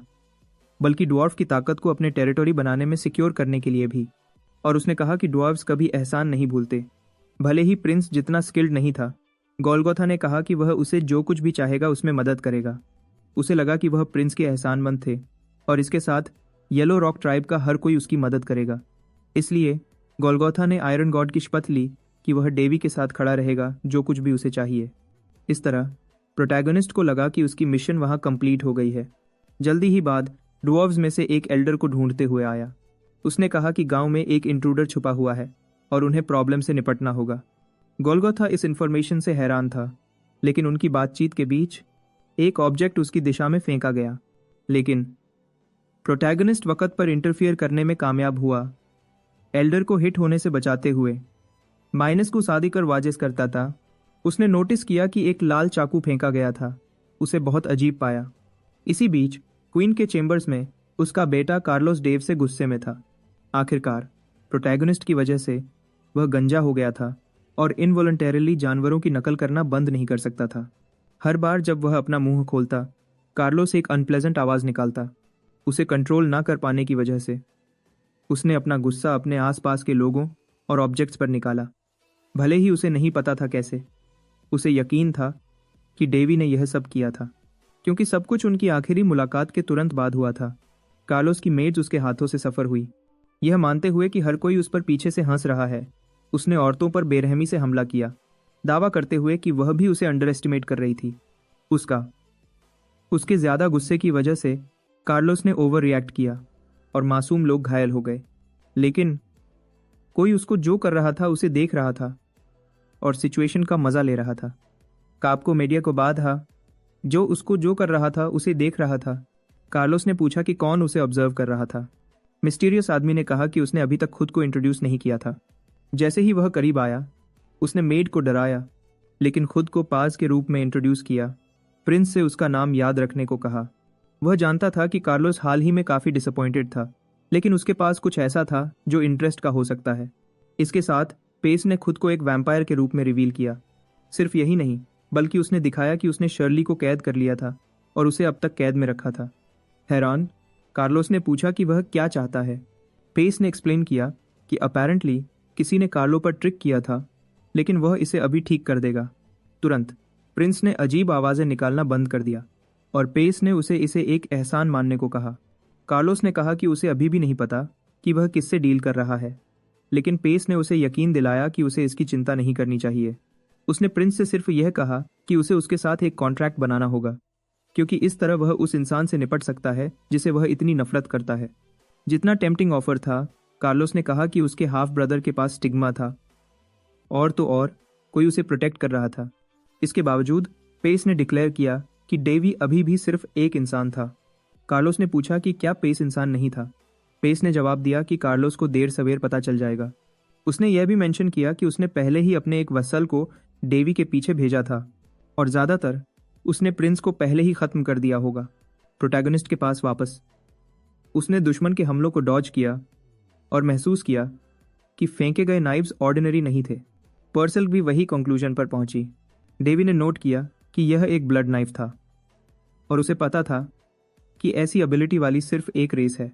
बल्कि ड्वार्फ की ताकत को अपने टेरिटरी बनाने में सिक्योर करने के लिए भी। और उसने कहा कि ड्वार्व्स कभी एहसान नहीं भूलते। भले ही प्रिंस जितना स्किल्ड नहीं था, गोल्गोथा ने कहा कि वह उसे जो कुछ भी चाहेगा उसमें मदद करेगा। उसे लगा कि वह प्रिंस के एहसानमंद थे और इसके साथ येलो रॉक ट्राइब का हर कोई उसकी मदद करेगा। इसलिए गोल्गोथा ने आयरन गॉड की शपथ ली कि वह डेवी के साथ खड़ा रहेगा जो कुछ भी उसे चाहिए। इस तरह प्रोटैगनिस्ट को लगा कि उसकी मिशन वहां कंप्लीट हो गई है। जल्दी ही बाद ड्वार्व्स में से एक एल्डर को ढूंढते हुए आया। उसने कहा कि गांव में एक इंट्रूडर छुपा हुआ है और उन्हें प्रॉब्लम से निपटना होगा। गोल्गोथा इस इन्फॉर्मेशन से हैरान था, लेकिन उनकी बातचीत के बीच एक ऑब्जेक्ट उसकी दिशा में फेंका गया। लेकिन प्रोटैगनिस्ट वक्त पर इंटरफियर करने में कामयाब हुआ, एल्डर को हिट होने से बचाते हुए। माइनस को शादी कर वाजिस करता था। उसने नोटिस किया कि एक लाल चाकू फेंका गया था। उसे बहुत अजीब पाया। इसी बीच क्वीन के चेंबर्स में उसका बेटा कार्लोस डेव से गुस्से में था। आखिरकार प्रोटैगनिस्ट की वजह से वह गंजा हो गया था और इनवॉलंटरीली जानवरों की नकल करना बंद नहीं कर सकता था। हर बार जब वह अपना मुंह खोलता, कार्लोस एक अनप्लेजेंट आवाज़ निकालता। उसे कंट्रोल ना कर पाने की वजह से उसने अपना गुस्सा अपने आसपास के लोगों और ऑब्जेक्ट्स पर निकाला। भले ही उसे नहीं पता था कैसे, उसे यकीन था कि डेवी ने यह सब किया था, क्योंकि सब कुछ उनकी आखिरी मुलाकात के तुरंत बाद हुआ था। कार्लोस की मेड्स उसके हाथों से सफ़र हुई। यह मानते हुए कि हर कोई उस पर पीछे से हंस रहा है, उसने औरतों पर बेरहमी से हमला किया, दावा करते हुए कि वह भी उसे अंडर एस्टिमेट कर रही थी। उसके ज़्यादा गुस्से की वजह से कार्लोस ने ओवर रिएक्ट किया और मासूम लोग घायल हो गए। लेकिन कोई उसको जो कर रहा था उसे देख रहा था और सिचुएशन का मज़ा ले रहा था। काप्को मीडिया को बाद था जो उसको जो कर रहा था उसे देख रहा था। कार्लोस ने पूछा कि कौन उसे ऑब्जर्व कर रहा था। मिस्टीरियस आदमी ने कहा कि उसने अभी तक खुद को इंट्रोड्यूस नहीं किया था। जैसे ही वह करीब आया, उसने मेड को डराया, लेकिन खुद को पास के रूप में इंट्रोड्यूस किया। प्रिंस से उसका नाम याद रखने को कहा। वह जानता था कि कार्लोस हाल ही में काफ़ी डिसअपॉइंटेड था, लेकिन उसके पास कुछ ऐसा था जो इंटरेस्ट का हो सकता है। इसके साथ पेस ने खुद को एक वैम्पायर के रूप में रिवील किया। सिर्फ यही नहीं, बल्कि उसने दिखाया कि उसने शर्ली को कैद कर लिया था और उसे अब तक कैद में रखा था। हैरान, कार्लोस ने पूछा कि वह क्या चाहता है। पेस ने एक्सप्लेन किया कि अपैरेंटली किसी ने कार्लो पर ट्रिक किया था, लेकिन वह इसे अभी ठीक कर देगा। तुरंत प्रिंस ने अजीब आवाज़ें निकालना बंद कर दिया और पेस ने उसे इसे एक एहसान मानने को कहा। कार्लोस ने कहा कि उसे अभी भी नहीं पता कि वह किससे डील कर रहा है, लेकिन पेस ने उसे यकीन दिलाया कि उसे इसकी चिंता नहीं करनी चाहिए। उसने प्रिंस से सिर्फ यह कहा कि उसे उसके साथ एक कॉन्ट्रैक्ट बनाना होगा, क्योंकि इस तरह वह उस इंसान से निपट सकता है जिसे वह इतनी नफरत करता है। जितना टेम्पटिंग ऑफर था, कार्लोस ने कहा कि उसके हाफ ब्रदर के पास स्टिग्मा था, और तो और कोई उसे प्रोटेक्ट कर रहा था। इसके बावजूद पेस ने डिक्लेयर किया कि डेवी अभी भी सिर्फ एक इंसान था। कार्लोस ने पूछा कि क्या पेस इंसान नहीं था। पेस ने जवाब दिया कि कार्लोस को देर सवेर पता चल जाएगा। उसने यह भी मेंशन किया कि उसने पहले ही अपने एक वसल को डेवी के पीछे भेजा था, और ज़्यादातर उसने प्रिंस को पहले ही ख़त्म कर दिया होगा। प्रोटैगनिस्ट के पास वापस उसने दुश्मन के हमलों को डॉज किया और महसूस किया कि फेंके गए नाइव्स ऑर्डिनरी नहीं थे। पर्सल भी वही कंक्लूजन पर पहुंची। डेवी ने नोट किया कि यह एक ब्लड नाइफ था, और उसे पता था कि ऐसी एबिलिटी वाली सिर्फ एक रेस है।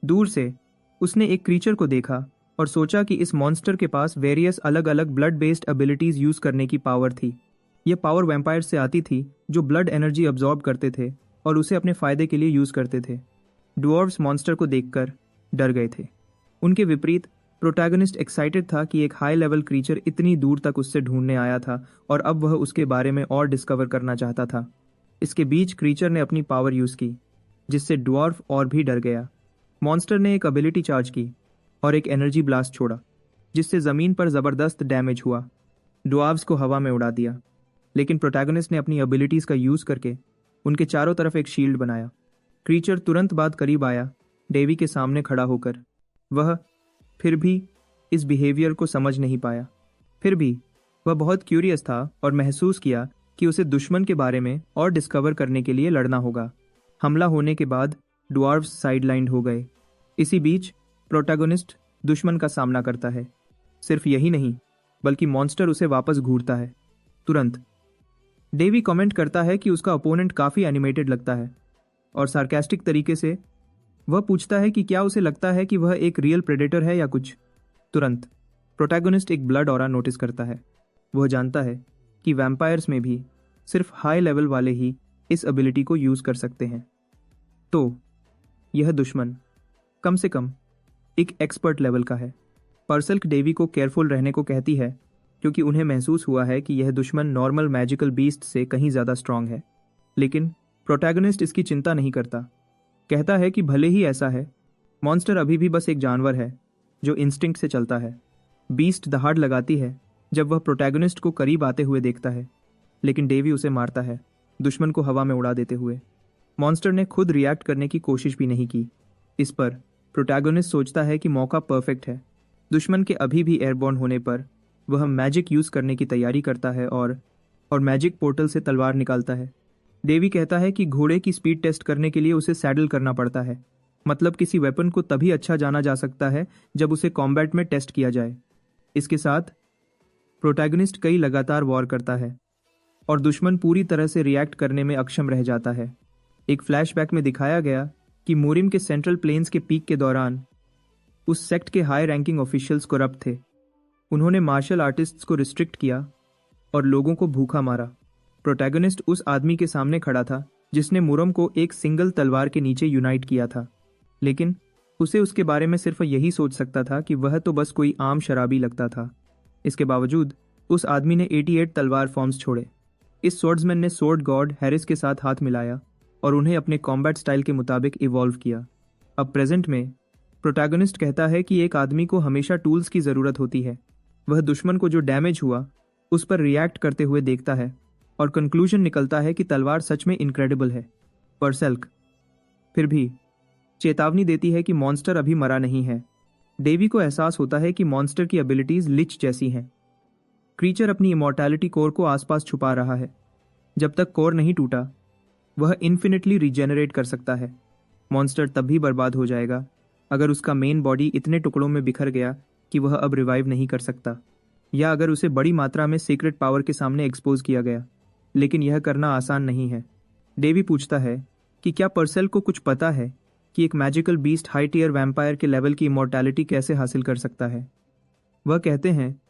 दूर से उसने एक क्रीचर को देखा और सोचा कि इस मॉन्स्टर के पास वेरियस अलग अलग ब्लड बेस्ड एबिलिटीज यूज करने की पावर थी। यह पावर वैम्पायर से आती थी जो ब्लड एनर्जी अब्जॉर्ब करते थे और उसे अपने फायदे के लिए यूज करते थे। ड्वार्फ्स मॉन्स्टर को देखकर डर गए थे। उनके विपरीत प्रोटैगनिस्ट एक्साइटेड था कि एक हाई लेवल क्रीचर इतनी दूर तक उससे ढूंढने आया था और अब वह उसके बारे में और डिस्कवर करना चाहता था। इसके बीच क्रीचर ने अपनी पावर यूज की, जिससे ड्वार्फ और भी डर गया। मॉन्स्टर ने एक एबिलिटी चार्ज की और एक एनर्जी ब्लास्ट छोड़ा, जिससे जमीन पर जबरदस्त डैमेज हुआ। ड्वार्फ्स को हवा में उड़ा दिया, लेकिन प्रोटैगनिस्ट ने अपनी एबिलिटीज का यूज करके उनके चारों तरफ एक शील्ड बनाया। क्रीचर तुरंत बाद करीब आया, डेवी के सामने खड़ा होकर। वह फिर भी इस बिहेवियर को समझ नहीं पाया। फिर भी वह बहुत क्यूरियस था और महसूस किया कि उसे दुश्मन के बारे में और डिस्कवर करने के लिए लड़ना होगा। हमला होने के बाद ड्वार्फ्स साइडलाइंड हो गए। इसी बीच प्रोटैगनिस्ट दुश्मन का सामना करता है। सिर्फ यही नहीं, बल्कि मॉन्स्टर उसे वापस घूरता है तुरंत। डेवी कमेंट करता है कि उसका ओपोनेंट काफ़ी एनिमेटेड लगता है, और सार्केस्टिक तरीके से वह पूछता है कि क्या उसे लगता है कि वह एक रियल प्रेडेटर है या कुछ। तुरंत प्रोटैगनिस्ट एक ब्लड ऑरा नोटिस करता है। वह जानता है कि वैम्पायर्स में भी सिर्फ हाई लेवल वाले ही इस एबिलिटी को यूज़ कर सकते हैं। तो यह दुश्मन कम से कम एक एक्सपर्ट लेवल का है। पर्सल्क डेवी को केयरफुल रहने को कहती है, क्योंकि उन्हें महसूस हुआ है कि यह दुश्मन नॉर्मल मैजिकल बीस्ट से कहीं ज़्यादा स्ट्रांग है। लेकिन प्रोटैगनिस्ट इसकी चिंता नहीं करता। कहता है कि भले ही ऐसा है, मॉन्स्टर अभी भी बस एक जानवर है जो इंस्टिंक्ट से चलता है। बीस्ट दहाड़ लगाती है जब वह प्रोटैगनिस्ट को करीब आते हुए देखता है, लेकिन डेवी उसे मारता है, दुश्मन को हवा में उड़ा देते हुए। मॉन्स्टर ने खुद रिएक्ट करने की कोशिश भी नहीं की। इस पर प्रोटैगनिस्ट सोचता है कि मौका परफेक्ट है। दुश्मन के अभी भी एयरबॉर्न होने पर वह मैजिक यूज़ करने की तैयारी करता है और मैजिक पोर्टल से तलवार निकालता है। डेवी कहता है कि घोड़े की स्पीड टेस्ट करने के लिए उसे सैडल करना पड़ता है। मतलब किसी वेपन को तभी अच्छा जाना जा सकता है जब उसे कॉम्बैट में टेस्ट किया जाए। इसके साथ प्रोटैगनिस्ट कई लगातार वॉर करता है और दुश्मन पूरी तरह से रिएक्ट करने में अक्षम रह जाता है। एक फ्लैशबैक में दिखाया गया कि मोरिम के सेंट्रल प्लेन्स के पीक के दौरान उस सेक्ट के हाई रैंकिंग ऑफिशियल्स करप्ट थे। उन्होंने मार्शल आर्टिस्ट्स को रिस्ट्रिक्ट किया और लोगों को भूखा मारा। प्रोटैगनिस्ट उस आदमी के सामने खड़ा था जिसने मुरम को एक सिंगल तलवार के नीचे यूनाइट किया था, लेकिन उसे उसके बारे में सिर्फ यही सोच सकता था कि वह तो बस कोई आम शराबी लगता था। इसके बावजूद उस आदमी ने 88 तलवार फॉर्म्स छोड़े। इस स्वॉर्ड्समैन ने स्वॉर्ड गॉड हैरिस के साथ हाथ मिलाया और उन्हें अपने कॉम्बैट स्टाइल के मुताबिक इवॉल्व किया। अब प्रेजेंट में प्रोटैगनिस्ट कहता है कि एक आदमी को हमेशा टूल्स की ज़रूरत होती है। वह दुश्मन को जो डैमेज हुआ उस पर रिएक्ट करते हुए देखता है और कंक्लूजन निकलता है कि तलवार सच में इनक्रेडिबल है। पर्सल्क फिर भी चेतावनी देती है कि मॉन्स्टर अभी मरा नहीं है। डेवी को एहसास होता है कि मॉन्स्टर की एबिलिटीज लिच जैसी हैं। क्रीचर अपनी इमॉर्टैलिटी कोर को आसपास छुपा रहा है। जब तक कोर नहीं टूटा, वह इन्फिनिटली रीजेनरेट कर सकता है। मॉन्स्टर तब भी बर्बाद हो जाएगा अगर उसका मेन बॉडी इतने टुकड़ों में बिखर गया कि वह अब रिवाइव नहीं कर सकता, या अगर उसे बड़ी मात्रा में सीक्रेट पावर के सामने एक्सपोज किया गया। लेकिन यह करना आसान नहीं है। डेवी पूछता है कि क्या पर्सेल को कुछ पता है कि एक magical beast high tier vampire के लेवल की इमॉर्टैलिटी कैसे हासिल कर सकता है। वह कहते हैं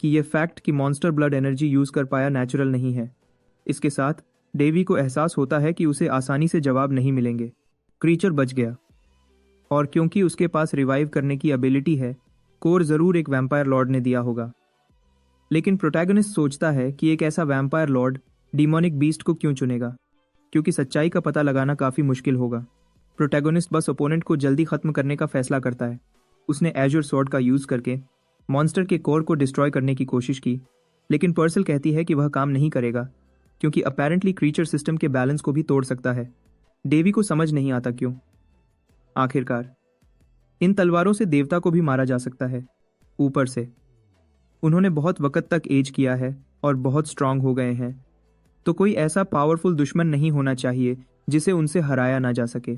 कि यह फैक्ट कि मॉन्स्टर ब्लड एनर्जी यूज़ कर पाया नेचुरल नहीं है। इसके साथ डेवी को एहसास होता है कि उसे आसानी से जवाब नहीं मिलेंगे। क्रीचर बच गया, और क्योंकि उसके पास रिवाइव करने की एबिलिटी है, कोर जरूर एक वैम्पायर लॉर्ड ने दिया होगा। लेकिन प्रोटैगनिस्ट सोचता है कि एक ऐसा वैम्पायर लॉर्ड डिमोनिक बीस्ट को क्यों चुनेगा, क्योंकि सच्चाई का पता लगाना काफी मुश्किल होगा। प्रोटैगनिस्ट बस ओपोनेंट को जल्दी खत्म करने का फैसला करता है। उसने एज्योर स्वॉर्ड का यूज करके मॉन्स्टर के कोर को डिस्ट्रॉय करने की कोशिश की, लेकिन पर्सल कहती है कि वह काम नहीं करेगा, क्योंकि अपेरेंटली क्रीचर सिस्टम के बैलेंस को भी तोड़ सकता है। डेवी को समझ नहीं आता क्यों। आखिरकार इन तलवारों से देवता को भी मारा जा सकता है। ऊपर से उन्होंने बहुत वक्त तक एज किया है और बहुत स्ट्रांग हो गए हैं, तो कोई ऐसा पावरफुल दुश्मन नहीं होना चाहिए जिसे उनसे हराया ना जा सके।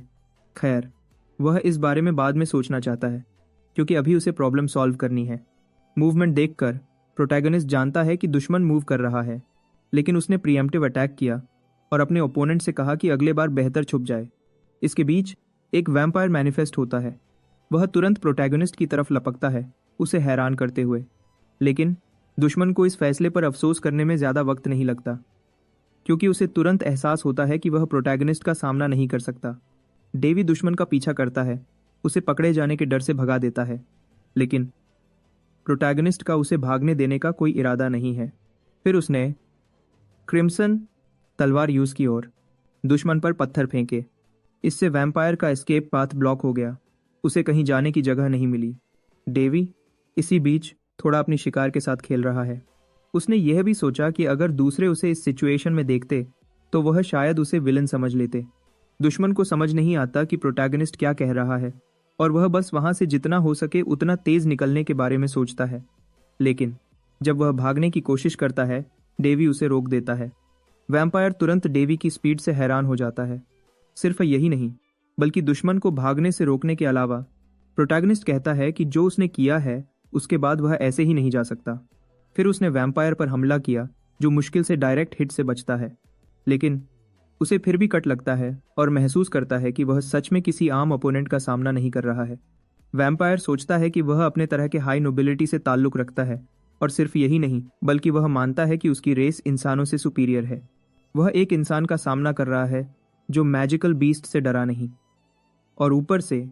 खैर, वह इस बारे में बाद में सोचना चाहता है, क्योंकि अभी उसे प्रॉब्लम सॉल्व करनी है। मूवमेंट देखकर प्रोटैगनिस्ट जानता है कि दुश्मन मूव कर रहा है, लेकिन उसने प्रीएम्प्टिव अटैक किया और अपने ओपोनेंट से कहा कि अगले बार बेहतर छुप जाए। इसके बीच एक वैम्पायर मैनिफेस्ट होता है। वह तुरंत प्रोटैगनिस्ट की तरफ लपकता है, उसे हैरान करते हुए। लेकिन दुश्मन को इस फैसले पर अफसोस करने में ज़्यादा वक्त नहीं लगता, क्योंकि उसे तुरंत एहसास होता है कि वह प्रोटैगनिस्ट का सामना नहीं कर सकता। डेवी दुश्मन का पीछा करता है, उसे पकड़े जाने के डर से भगा देता है, लेकिन प्रोटैगनिस्ट का उसे भागने देने का कोई इरादा नहीं है। फिर उसने क्रिम्सन तलवार यूज़ की और दुश्मन पर पत्थर फेंके। इससे वैम्पायर का एस्केप पाथ ब्लॉक हो गया। उसे कहीं जाने की जगह नहीं मिली। डेवी इसी बीच थोड़ा अपनी शिकार के साथ खेल रहा है। उसने यह भी सोचा कि अगर दूसरे उसे इस सिचुएशन में देखते तो वह शायद उसे विलन समझ लेते। दुश्मन को समझ नहीं आता कि प्रोटैगनिस्ट क्या कह रहा है, और वह बस वहां से जितना हो सके उतना तेज निकलने के बारे में सोचता है। लेकिन जब वह भागने की कोशिश करता है, डेवी उसे रोक देता है। वैम्पायर तुरंत डेवी की स्पीड से हैरान हो जाता है। सिर्फ यही नहीं, बल्कि दुश्मन को भागने से रोकने के अलावा प्रोटैगनिस्ट कहता है कि जो उसने किया है उसके बाद वह ऐसे ही नहीं जा सकता। फिर उसने वैम्पायर पर हमला किया, जो मुश्किल से डायरेक्ट हिट से बचता है, लेकिन उसे फिर भी कट लगता है और महसूस करता है कि वह सच में किसी आम ओपोनेंट का सामना नहीं कर रहा है। वैम्पायर सोचता है कि वह अपने तरह के हाई नोबिलिटी से ताल्लुक रखता है, और सिर्फ यही नहीं, बल्कि वह मानता है कि उसकी रेस इंसानों से सुपीरियर है। वह एक इंसान का सामना कर रहा है जो मैजिकल बीस्ट से डरा नहीं, और ऊपर से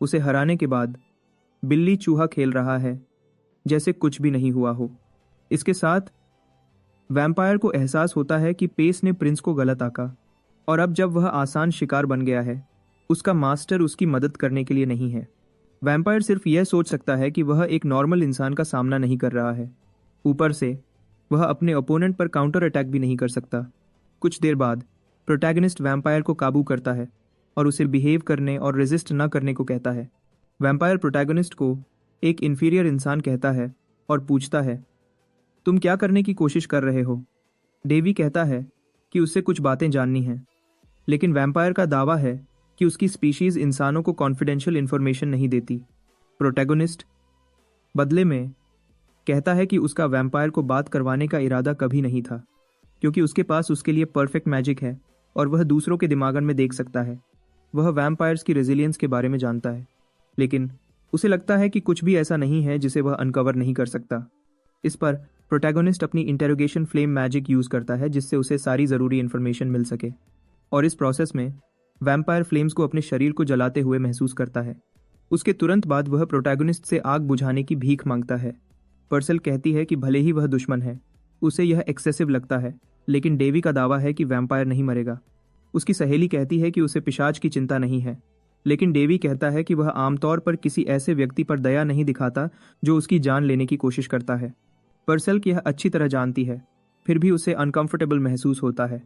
उसे हराने के बाद बिल्ली चूहा खेल रहा है जैसे कुछ भी नहीं हुआ हो। इसके साथ वैम्पायर को एहसास होता है कि पेस ने प्रिंस को गलत आंका, और अब जब वह आसान शिकार बन गया है, उसका मास्टर उसकी मदद करने के लिए नहीं है। वैम्पायर सिर्फ यह सोच सकता है कि वह एक नॉर्मल इंसान का सामना नहीं कर रहा है। ऊपर से वह अपने ओपोनेंट पर काउंटर अटैक भी नहीं कर सकता। कुछ देर बाद प्रोटैगनिस्ट वैम्पायर को काबू करता है और उसे बिहेव करने और रेजिस्ट न करने को कहता है। वैम्पायर प्रोटैगनिस्ट को एक इन्फीरियर इंसान कहता है और पूछता है, तुम क्या करने की कोशिश कर रहे हो? डेवी कहता है कि उसे कुछ बातें जाननी हैं, लेकिन वैम्पायर का दावा है कि उसकी स्पीशीज इंसानों को कॉन्फिडेंशियल इन्फॉर्मेशन नहीं देती। प्रोटैगनिस्ट बदले में कहता है कि उसका वैम्पायर को बात करवाने का इरादा कभी नहीं था, क्योंकि उसके पास उसके लिए परफेक्ट मैजिक है और वह दूसरों के दिमागन में देख सकता है। वह वैम्पायर्स की रेजिलियंस के बारे में जानता है, लेकिन उसे लगता है कि कुछ भी ऐसा नहीं है जिसे वह अनकवर नहीं कर सकता। इस पर प्रोटैगनिस्ट अपनी इंटेरोगेशन फ्लेम मैजिक यूज करता है, जिससे उसे सारी ज़रूरी इन्फॉर्मेशन मिल सके, और इस प्रोसेस में वैम्पायर फ्लेम्स को अपने शरीर को जलाते हुए महसूस करता है। उसके तुरंत बाद वह प्रोटैगनिस्ट से आग बुझाने की भीख मांगता है। पर्सल कहती है कि भले ही वह दुश्मन है, उसे यह एक्सेसिव लगता है, लेकिन डेवी का दावा है कि वैम्पायर नहीं मरेगा। उसकी सहेली कहती है कि उसे पिशाच की चिंता नहीं है, लेकिन डेवी कहता है कि वह आमतौर पर किसी ऐसे व्यक्ति पर दया नहीं दिखाता जो उसकी जान लेने की कोशिश करता है। पर्सल यह अच्छी तरह जानती है, फिर भी उसे अनकंफर्टेबल महसूस होता है,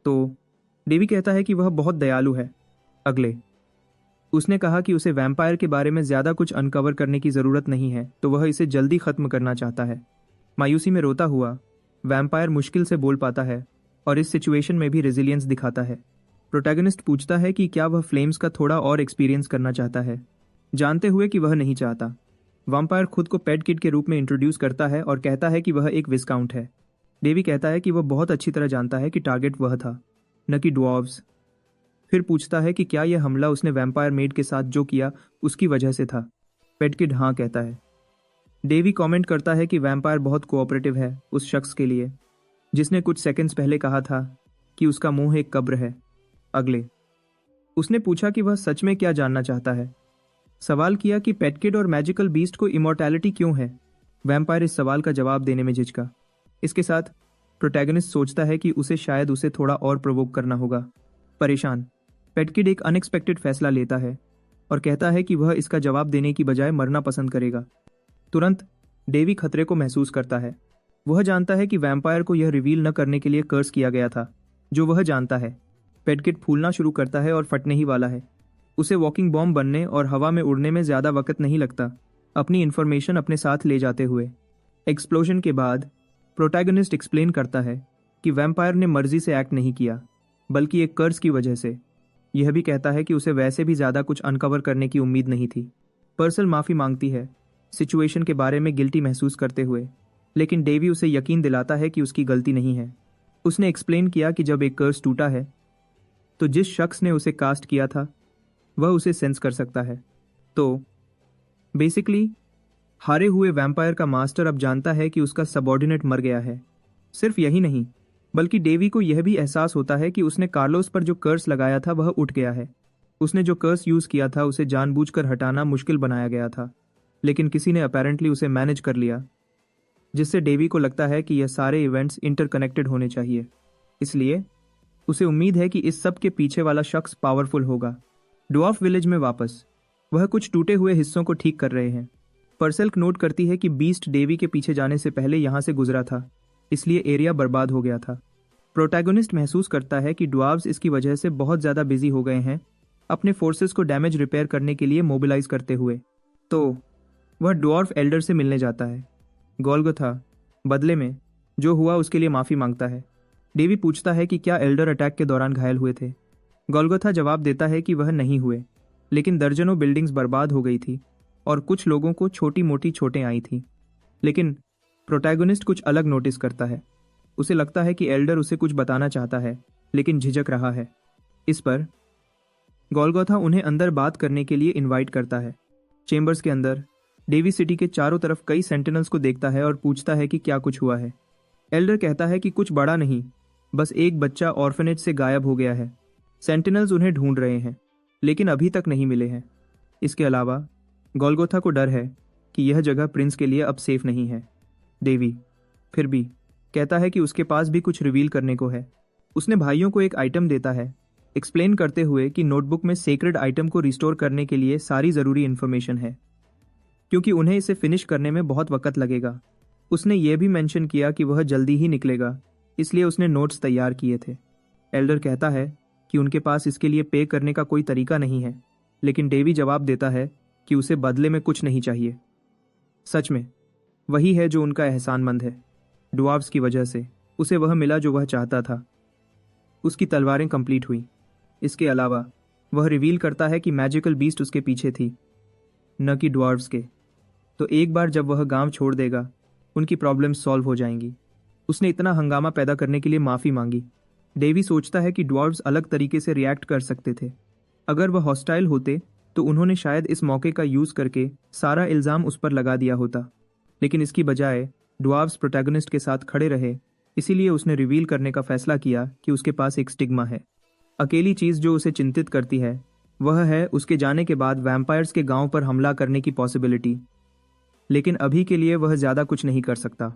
तो डेवी कहता है कि वह बहुत दयालु है। अगले उसने कहा कि उसे वैम्पायर के बारे में ज़्यादा कुछ अनकवर करने की ज़रूरत नहीं है, तो वह इसे जल्दी ख़त्म करना चाहता है। मायूसी में रोता हुआ वैम्पायर मुश्किल से बोल पाता है और इस सिचुएशन में भी रेजिलियंस दिखाता है। प्रोटैगनिस्ट पूछता है कि क्या वह फ्लेम्स का थोड़ा और एक्सपीरियंस करना चाहता है, जानते हुए कि वह नहीं चाहता। वैम्पायर खुद को पेट किड के रूप में इंट्रोड्यूस करता है और कहता है कि वह एक विस्काउंट है। डेवी कहता है कि वह बहुत अच्छी तरह जानता है कि टारगेट वह था, न कि ड्वार्व्स। फिर पूछता है कि क्या यह हमला उसने वैम्पायर मेड के साथ जो किया उसकी वजह से था। पेट किड हाँ कहता है। डेवी कमेंट करता है कि वैम्पायर बहुत कोऑपरेटिव है उस शख्स के लिए जिसने कुछ सेकंड्स पहले कहा था कि उसका मुंह एक कब्र है। अगले उसने पूछा कि वह सच में क्या जानना चाहता है। सवाल किया कि पेट किड और मैजिकल बीस्ट को इमॉर्टैलिटी क्यों है। वैम्पायर इस सवाल का जवाब देने में झिझका। इसके साथ प्रोटैगनिस्ट सोचता है कि उसे थोड़ा और प्रोवोक करना होगा। परेशान पेट किड एक अनएक्सपेक्टेड फैसला लेता है और कहता है कि वह इसका जवाब देने की बजाय मरना पसंद करेगा। तुरंत डेवी खतरे को महसूस करता है। वह जानता है कि वैम्पायर को यह रिवील न करने के लिए कर्स किया गया था, जो वह जानता है। पेट किड फूलना शुरू करता है और फटने ही वाला है। उसे वॉकिंग बॉम्ब बनने और हवा में उड़ने में ज़्यादा वक्त नहीं लगता, अपनी इन्फॉर्मेशन अपने साथ ले जाते हुए। एक्सप्लोजन के बाद प्रोटैगनिस्ट एक्सप्लेन करता है कि वैम्पायर ने मर्जी से एक्ट नहीं किया, बल्कि एक कर्स की वजह से। यह भी कहता है कि उसे वैसे भी ज़्यादा कुछ अनकवर करने की उम्मीद नहीं थी। पर्सल माफ़ी मांगती है, सिचुएशन के बारे में गिल्टी महसूस करते हुए, लेकिन डेवी उसे यकीन दिलाता है कि उसकी गलती नहीं है। उसने एक्सप्लेन किया कि जब एक कर्स टूटा है तो जिस शख्स ने उसे कास्ट किया था वह उसे सेंस कर सकता है। तो बेसिकली हारे हुए वैम्पायर का मास्टर अब जानता है कि उसका सबऑर्डिनेट मर गया है। सिर्फ यही नहीं, बल्कि डेवी को यह भी एहसास होता है कि उसने कार्लोस पर जो कर्स लगाया था वह उठ गया है। उसने जो कर्स यूज़ किया था उसे जानबूझकर हटाना मुश्किल बनाया गया था, लेकिन किसी ने अपैरेंटली उसे मैनेज कर लिया, जिससे डेवी को लगता है कि यह सारे इवेंट्स इंटरकनेक्टेड होने चाहिए। इसलिए उसे उम्मीद है कि इस सब के पीछे वाला शख्स पावरफुल होगा। ड्वार्फ विलेज में वापस वह कुछ टूटे हुए हिस्सों को ठीक कर रहे हैं। पर्सेल नोट करती है कि बीस्ट डेवी के पीछे जाने से पहले यहाँ से गुजरा था, इसलिए एरिया बर्बाद हो गया था। प्रोटैगनिस्ट महसूस करता है कि ड्वार्व्स इसकी वजह से बहुत ज़्यादा बिजी हो गए हैं, अपने फोर्सेस को डैमेज रिपेयर करने के लिए मोबिलाइज करते हुए। तो वह ड्वार्फ एल्डर से मिलने जाता है। गोल्गोथा बदले में जो हुआ उसके लिए माफ़ी मांगता है। डेवी पूछता है कि क्या एल्डर अटैक के दौरान घायल हुए थे। गोल्गोथा जवाब देता है कि वह नहीं हुए, लेकिन दर्जनों बिल्डिंग्स बर्बाद हो गई थी और कुछ लोगों को छोटी मोटी चोटें आई थी। लेकिन प्रोटैगनिस्ट कुछ अलग नोटिस करता है। उसे लगता है कि एल्डर उसे कुछ बताना चाहता है, लेकिन झिझक रहा है। इस पर गोल्गोथा उन्हें अंदर बात करने के लिए इनवाइट करता है। चेंबर्स के अंदर डेवी सिटी के चारों तरफ कई सेंटिनल्स को देखता है और पूछता है कि क्या कुछ हुआ है। एल्डर कहता है कि कुछ बड़ा नहीं, बस एक बच्चा ऑर्फनेज से गायब हो गया है। सेंटिनल्स उन्हें ढूंढ रहे हैं, लेकिन अभी तक नहीं मिले हैं। इसके अलावा गोल्गोथा को डर है कि यह जगह प्रिंस के लिए अब सेफ नहीं है। डेवी फिर भी कहता है कि उसके पास भी कुछ रिवील करने को है। उसने भाइयों को एक आइटम देता है, एक्सप्लेन करते हुए कि नोटबुक में सेक्रेड आइटम को रिस्टोर करने के लिए सारी ज़रूरी इन्फॉर्मेशन है, क्योंकि उन्हें इसे फिनिश करने में बहुत वक्त लगेगा। उसने ये भी मेंशन किया कि वह जल्दी ही निकलेगा, इसलिए उसने नोट्स तैयार किए थे। एल्डर कहता है कि उनके पास इसके लिए पे करने का कोई तरीका नहीं है, लेकिन डेवी जवाब देता है कि उसे बदले में कुछ नहीं चाहिए। सच में वही है जो उनका एहसानमंद है। ड्वार्व्स की वजह से उसे वह मिला जो वह चाहता था। उसकी तलवारें कंप्लीट हुई। इसके अलावा वह रिवील करता है कि मैजिकल बीस्ट उसके पीछे थी, न कि ड्वार्व्स के। तो एक बार जब वह गांव छोड़ देगा, उनकी प्रॉब्लम्स सॉल्व हो जाएंगी। उसने इतना हंगामा पैदा करने के लिए माफ़ी मांगी। डेवी सोचता है कि ड्वार्व्स अलग तरीके से रिएक्ट कर सकते थे। अगर वह हॉस्टाइल होते तो उन्होंने शायद इस मौके का यूज़ करके सारा इल्ज़ाम उस पर लगा दिया होता, लेकिन इसकी बजाय ड्वार्व्स प्रोटैगनिस्ट के साथ खड़े रहे। इसीलिए उसने रिवील करने का फैसला किया कि उसके पास एक स्टिग्मा है। अकेली चीज़ जो उसे चिंतित करती है वह है उसके जाने के बाद वैम्पायर्स के गांव पर हमला करने की पॉसिबिलिटी, लेकिन अभी के लिए वह ज़्यादा कुछ नहीं कर सकता।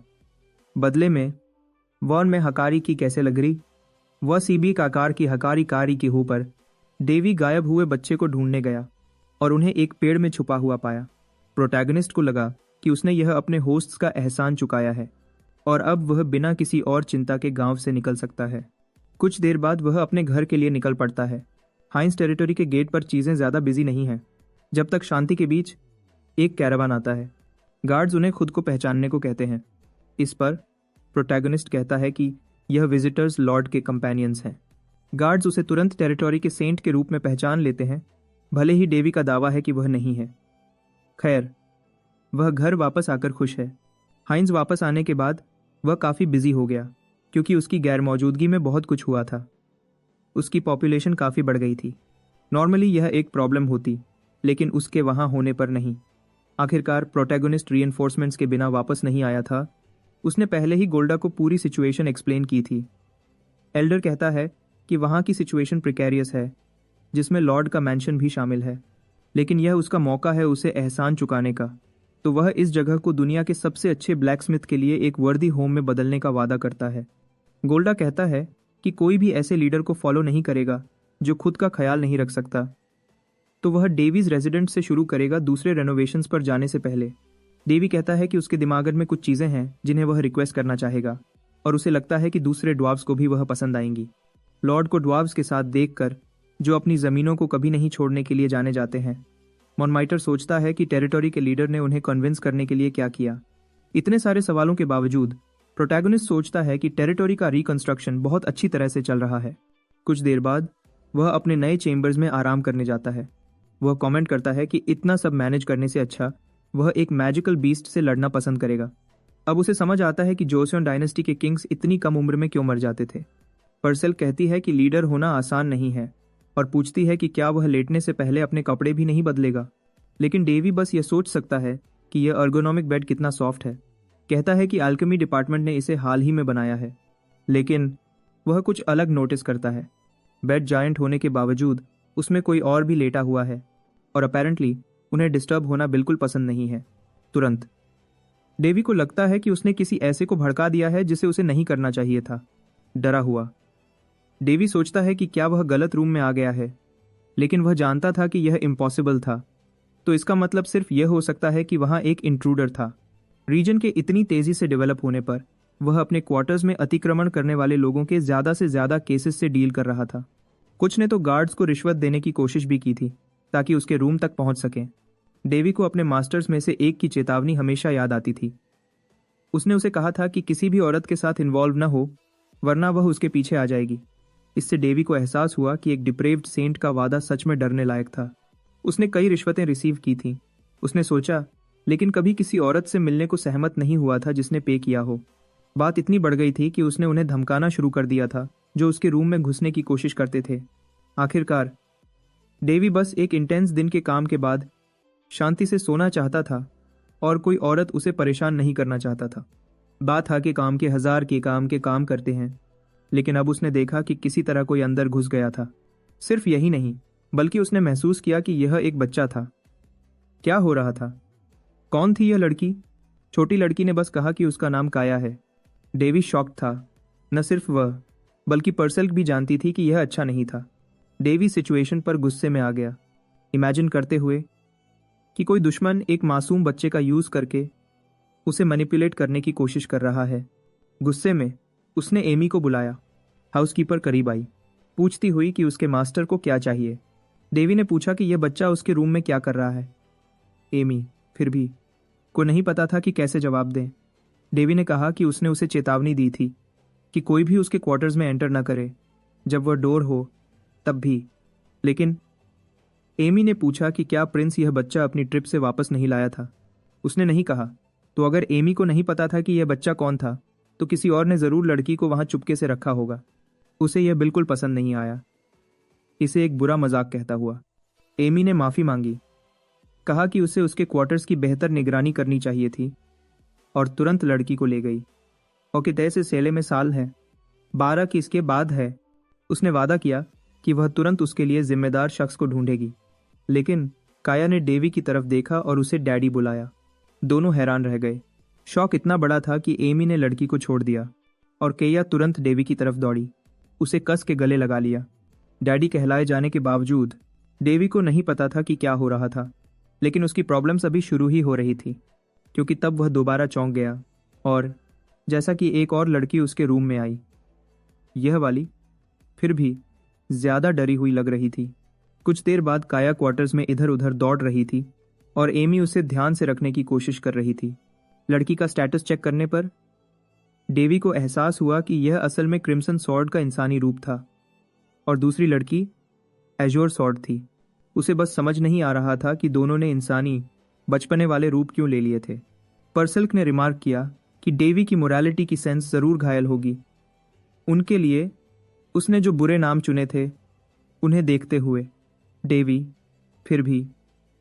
बदले में वॉन में हकारी की कैसे लग रही, वह सीबी का आकार की हकारी कारी की हो पर डेवी गायब हुए बच्चे को ढूंढने गया और उन्हें एक पेड़ में छुपा हुआ पाया। प्रोटैगनिस्ट को लगा कि उसने यह अपने होस्ट्स का एहसान चुकाया है और अब वह बिना किसी और चिंता के गांव से निकल सकता है। कुछ देर बाद वह अपने घर के लिए निकल पड़ता है। हाइंस टेरिटरी के गेट पर चीज़ें ज़्यादा बिजी नहीं हैं, जब तक शांति के बीच एक कैरावान आता है। गार्ड्स उन्हें खुद को पहचानने को कहते हैं। इस पर प्रोटैगनिस्ट कहता है कि यह विजिटर्स लॉर्ड के कंपेनियंस हैं। गार्ड्स उसे तुरंत टेरिटरी के सेंट के रूप में पहचान लेते हैं, भले ही डेवी का दावा है कि वह नहीं है। खैर, वह घर वापस आकर खुश है। हाइंस वापस आने के बाद वह काफ़ी बिजी हो गया, क्योंकि उसकी गैर मौजूदगी में बहुत कुछ हुआ था। उसकी पॉपुलेशन काफ़ी बढ़ गई थी। नॉर्मली यह एक प्रॉब्लम होती, लेकिन उसके वहाँ होने पर नहीं। आखिरकार प्रोटैगनिस्ट रीइंफोर्समेंट्स के बिना वापस नहीं आया था। उसने पहले ही गोल्डा को पूरी सिचुएशन एक्सप्लेन की थी। एल्डर कहता है कि वहाँ की सिचुएशन प्रिकेरियस है, जिसमें लॉर्ड का मैंशन भी शामिल है, लेकिन यह उसका मौका है उसे एहसान चुकाने का। तो वह इस जगह को दुनिया के सबसे अच्छे ब्लैकस्मिथ के लिए एक वर्दी होम में बदलने का वादा करता है। गोल्डा कहता है कि कोई भी ऐसे लीडर को फॉलो नहीं करेगा जो खुद का ख्याल नहीं रख सकता, तो वह डेवीज रेजिडेंट से शुरू करेगा दूसरे रेनोवेशंस पर जाने से पहले। डेवी कहता है कि उसके दिमाग में कुछ चीज़ें हैं जिन्हें वह रिक्वेस्ट करना चाहेगा, और उसे लगता है कि दूसरे ड्वार्व्स को भी वह पसंद आएंगी। लॉर्ड को ड्वार्व्स के साथ देखकर, जो अपनी ज़मीनों को कभी नहीं छोड़ने के लिए जाने जाते हैं, मॉनमाइटर सोचता है कि टेरिटरी के लीडर ने उन्हें कन्विंस करने के लिए क्या किया। इतने सारे सवालों के बावजूद प्रोटैगनिस्ट सोचता है कि टेरिटरी का रिकंस्ट्रक्शन बहुत अच्छी तरह से चल रहा है। कुछ देर बाद वह अपने नए चेम्बर्स में आराम करने जाता है। वह कमेंट करता है कि इतना सब मैनेज करने से अच्छा वह एक मैजिकल बीस्ट से लड़ना पसंद करेगा। अब उसे समझ आता है कि जोसेon डायनेस्टी के किंग्स इतनी कम उम्र में क्यों मर जाते थे। पर्सेल कहती है कि लीडर होना आसान नहीं है, और पूछती है कि क्या वह लेटने से पहले अपने कपड़े भी नहीं बदलेगा। लेकिन डेवी बस यह सोच सकता है कि यह अर्गोनॉमिक बेड कितना सॉफ्ट है। कहता है कि अल्केमी डिपार्टमेंट ने इसे हाल ही में बनाया है, लेकिन वह कुछ अलग नोटिस करता है। बेड जायंट होने के बावजूद उसमें कोई और भी लेटा हुआ है, और अपेरेंटली उन्हें डिस्टर्ब होना बिल्कुल पसंद नहीं है। तुरंत डेवी को लगता है कि उसने किसी ऐसे को भड़का दिया है जिसे उसे नहीं करना चाहिए था। डरा हुआ डेवी सोचता है कि क्या वह गलत रूम में आ गया है, लेकिन वह जानता था कि यह इम्पॉसिबल था। तो इसका मतलब सिर्फ यह हो सकता है कि वहाँ एक इंट्रूडर था। रीजन के इतनी तेजी से डेवलप होने पर वह अपने क्वार्टर्स में अतिक्रमण करने वाले लोगों के ज़्यादा से ज़्यादा केसेस से डील कर रहा था। कुछ ने तो गार्ड्स को रिश्वत देने की कोशिश भी की थी ताकि उसके रूम तक पहुंच सकें। डेवी को अपने मास्टर्स में से एक की चेतावनी हमेशा याद आती थी। उसने उसे कहा था कि किसी भी औरत के साथ इन्वॉल्व न हो, वरना वह उसके पीछे आ जाएगी। इससे डेवी को एहसास हुआ कि एक डिप्रेव्ड सेंट का वादा सच में डरने लायक था। उसने कई रिश्वतें रिसीव की थीं, उसने सोचा, लेकिन कभी किसी औरत से मिलने को सहमत नहीं हुआ था जिसने पे किया हो। बात इतनी बढ़ गई थी कि उसने उन्हें धमकाना शुरू कर दिया था जो उसके रूम में घुसने की कोशिश करते थे। आखिरकार डेवी बस एक इंटेंस दिन के काम के बाद शांति से सोना चाहता था, और कोई औरत उसे परेशान नहीं करना चाहता था। बात था कि काम के हजार के काम करते हैं, लेकिन अब उसने देखा कि किसी तरह कोई अंदर घुस गया था। सिर्फ यही नहीं, बल्कि उसने महसूस किया कि यह एक बच्चा था। क्या हो रहा था? कौन थी यह लड़की? छोटी लड़की ने बस कहा कि उसका नाम काया है। डेवी शॉक्ड था। न सिर्फ वह, बल्कि पर्सेल भी जानती थी कि यह अच्छा नहीं था। डेवी सिचुएशन पर गुस्से में आ गया, इमेजिन करते हुए कि कोई दुश्मन एक मासूम बच्चे का यूज करके उसे मैनिपुलेट करने की कोशिश कर रहा है। गुस्से में उसने एमी को बुलाया। हाउसकीपर करीब आई, पूछती हुई कि उसके मास्टर को क्या चाहिए। डेवी ने पूछा कि यह बच्चा उसके रूम में क्या कर रहा है। एमी फिर भी को नहीं पता था कि कैसे जवाब दें। डेवी ने कहा कि उसने उसे चेतावनी दी थी कि कोई भी उसके क्वार्टर्स में एंटर न करे जब वह डोर हो, तब भी। लेकिन एमी ने पूछा कि क्या प्रिंस यह बच्चा अपनी ट्रिप से वापस नहीं लाया था। उसने नहीं कहा। तो अगर एमी को नहीं पता था कि यह बच्चा कौन था, तो किसी और ने ज़रूर लड़की को वहाँ चुपके से रखा होगा। उसे यह बिल्कुल पसंद नहीं आया, इसे एक बुरा मजाक कहता हुआ। एमी ने माफ़ी मांगी, कहा कि उसे उसके क्वार्टर्स की बेहतर निगरानी करनी चाहिए थी, और तुरंत लड़की को ले गई। ओके तय से सेले में साल है 12 की इसके बाद है। उसने वादा किया कि वह तुरंत उसके लिए जिम्मेदार शख्स को ढूंढेगी। लेकिन काया ने डेवी की तरफ देखा और उसे डैडी बुलाया। दोनों हैरान रह गए। शौक इतना बड़ा था कि एमी ने लड़की को छोड़ दिया, और केया तुरंत डेवी की तरफ दौड़ी, उसे कस के गले लगा लिया। डैडी कहलाए जाने के बावजूद डेवी को नहीं पता था कि क्या हो रहा था, लेकिन उसकी प्रॉब्लम्स अभी शुरू ही हो रही थी, क्योंकि तब वह दोबारा चौंक गया, और जैसा कि एक और लड़की उसके रूम में आई। यह वाली फिर भी ज़्यादा डरी हुई लग रही थी। कुछ देर बाद काया क्वार्टर्स में इधर उधर दौड़ रही थी, और एमी उसे ध्यान से रखने की कोशिश कर रही थी। लड़की का स्टेटस चेक करने पर डेवी को एहसास हुआ कि यह असल में क्रिम्सन सॉर्ड का इंसानी रूप था, और दूसरी लड़की एजोर सॉर्ड थी। उसे बस समझ नहीं आ रहा था कि दोनों ने इंसानी बचपने वाले रूप क्यों ले लिए थे। पर्सल्क ने रिमार्क किया कि डेवी की मोरालिटी की सेंस ज़रूर घायल होगी। उनके लिए उसने जो बुरे नाम चुने थे उन्हें देखते हुए डेवी फिर भी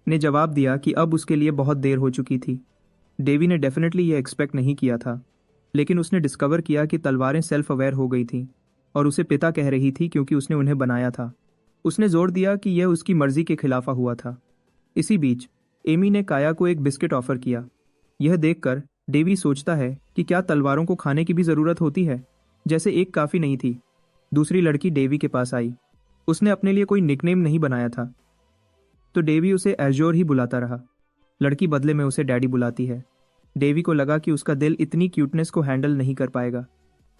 ने जवाब दिया कि अब उसके लिए बहुत देर हो चुकी थी। डेवी ने डेफिनेटली यह एक्सपेक्ट नहीं किया था, लेकिन उसने डिस्कवर किया कि तलवारें सेल्फ अवेयर हो गई थीं। और उसे पिता कह रही थी क्योंकि उसने उन्हें बनाया था। उसने जोर दिया कि यह उसकी मर्जी के खिलाफ हुआ था। इसी बीच एमी ने काया को एक बिस्किट ऑफर किया। यह देखकर डेवी सोचता है कि क्या तलवारों को खाने की भी जरूरत होती है, जैसे एक काफी नहीं थी। दूसरी लड़की डेवी के पास आई। उसने अपने लिए कोई निकनेम नहीं बनाया था, तो डेवी उसे एजोर ही बुलाता रहा। लड़की बदले में उसे डैडी बुलाती है। डेवी को लगा कि उसका दिल इतनी क्यूटनेस को हैंडल नहीं कर पाएगा।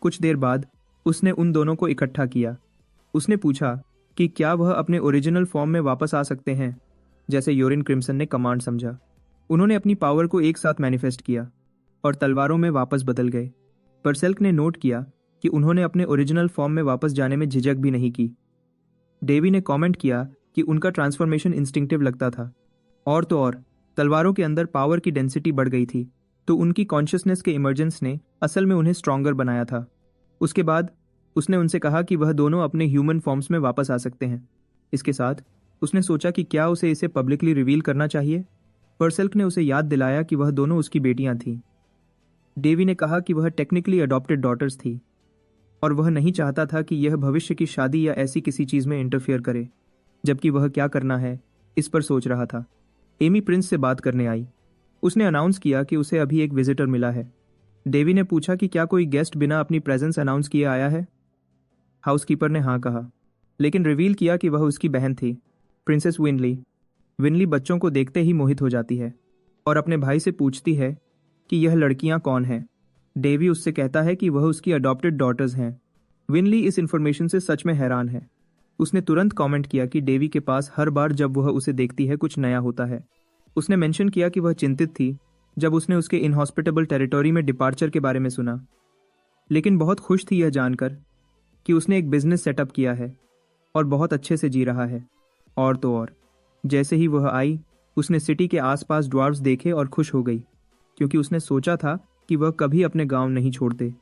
कुछ देर बाद उसने उन दोनों को इकट्ठा किया। उसने पूछा कि क्या वह अपने ओरिजिनल फॉर्म में वापस आ सकते हैं, जैसे योरिन क्रिम्सन ने कमांड समझा। उन्होंने अपनी पावर को एक साथ मैनिफेस्ट किया और तलवारों में वापस बदल गए। पर सेल्क ने नोट किया कि उन्होंने अपने ओरिजिनल फॉर्म में वापस जाने में झिझक भी नहीं की। डेवी ने कमेंट किया कि उनका ट्रांसफॉर्मेशन इंस्टिंक्टिव लगता था। और तो और तलवारों के अंदर पावर की डेंसिटी बढ़ गई थी, तो उनकी कॉन्शियसनेस के इमर्जेंस ने असल में उन्हें स्ट्रॉन्गर बनाया था। उसके बाद उसने उनसे कहा कि वह दोनों अपने ह्यूमन फॉर्म्स में वापस आ सकते हैं। इसके साथ उसने सोचा कि क्या उसे इसे पब्लिकली रिवील करना चाहिए, पर सेल्क ने उसे याद दिलाया कि वह दोनों उसकी बेटियां थीं। डेवी ने कहा कि वह टेक्निकली अडॉप्टेड डॉटर्स थी और वह नहीं चाहता था कि यह भविष्य की शादी या ऐसी किसी चीज में इंटरफियर करे, जबकि वह क्या करना है इस पर सोच रहा था। एमी प्रिंस से बात करने आई। उसने अनाउंस किया कि उसे अभी एक विजिटर मिला है। डेवी ने पूछा कि क्या कोई गेस्ट बिना अपनी प्रेजेंस अनाउंस किए आया है। हाउसकीपर ने हाँ कहा, लेकिन रिवील किया कि वह उसकी बहन थी, प्रिंसेस विनली। विनली बच्चों को देखते ही मोहित हो जाती है और अपने भाई से पूछती है कि यह लड़कियां कौन हैं। डेवी उससे कहता है कि वह उसकी अडॉप्टेड डॉटर्स हैं। विनली इस इन्फॉर्मेशन से सच में हैरान है। उसने तुरंत कमेंट किया कि डेवी के पास हर बार जब वह उसे देखती है कुछ नया होता है। उसने मेंशन किया कि वह चिंतित थी जब उसने उसके इनहॉस्पिटेबल टेरिटोरी में डिपार्चर के बारे में सुना, लेकिन बहुत खुश थी यह जानकर कि उसने एक बिजनेस सेटअप किया है और बहुत अच्छे से जी रहा है। और तो और जैसे ही वह आई, उसने सिटी के आसपास ड्वार्फ्स देखे और खुश हो गई, क्योंकि उसने सोचा था कि वह कभी अपने गांव नहीं छोड़ते।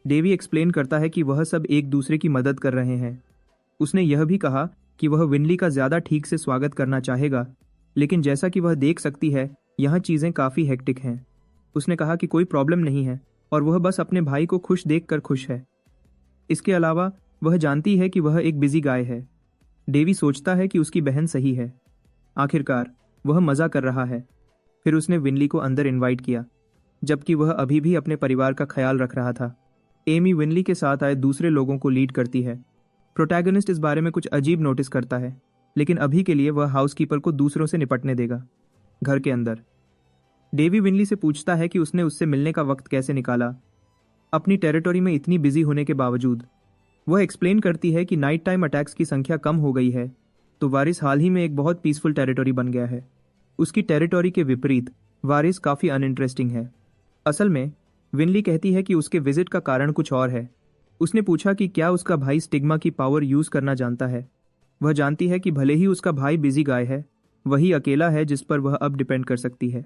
डेवी एक्सप्लेन करता है कि वह सब एक दूसरे की मदद कर रहे हैं। उसने यह भी कहा कि वह विनली का ज्यादा ठीक से स्वागत करना चाहेगा, लेकिन जैसा कि वह देख सकती है यहाँ चीजें काफी हेक्टिक हैं। उसने कहा कि कोई प्रॉब्लम नहीं है और वह बस अपने भाई को खुश देखकर खुश है। इसके अलावा वह जानती है कि वह एक बिजी गाय है। डेवी सोचता है कि उसकी बहन सही है। आखिरकार वह मजा कर रहा है। फिर उसने विनली को अंदर इनवाइट किया, जबकि वह अभी भी अपने परिवार का ख्याल रख रहा था। एमी विनली के साथ आए दूसरे लोगों को लीड करती है। प्रोटैगनिस्ट इस बारे में कुछ अजीब नोटिस करता है, लेकिन अभी के लिए वह हाउसकीपर को दूसरों से निपटने देगा। घर के अंदर डेवी विनली से पूछता है कि उसने उससे मिलने का वक्त कैसे निकाला, अपनी टेरिटोरी में इतनी बिजी होने के बावजूद। वह एक्सप्लेन करती है कि नाइट टाइम अटैक्स की संख्या कम हो गई है, तो वारिस हाल ही में एक बहुत पीसफुल टेरिटोरी बन गया है। उसकी टेरिटोरी के विपरीत वारिस काफ़ी अनइंटरेस्टिंग है। असल में विनली कहती है कि उसके विजिट का कारण कुछ और है। उसने पूछा कि क्या उसका भाई स्टिग्मा की पावर यूज़ करना जानता है। वह जानती है कि भले ही उसका भाई बिजी गाय है, वही अकेला है जिस पर वह अब डिपेंड कर सकती है।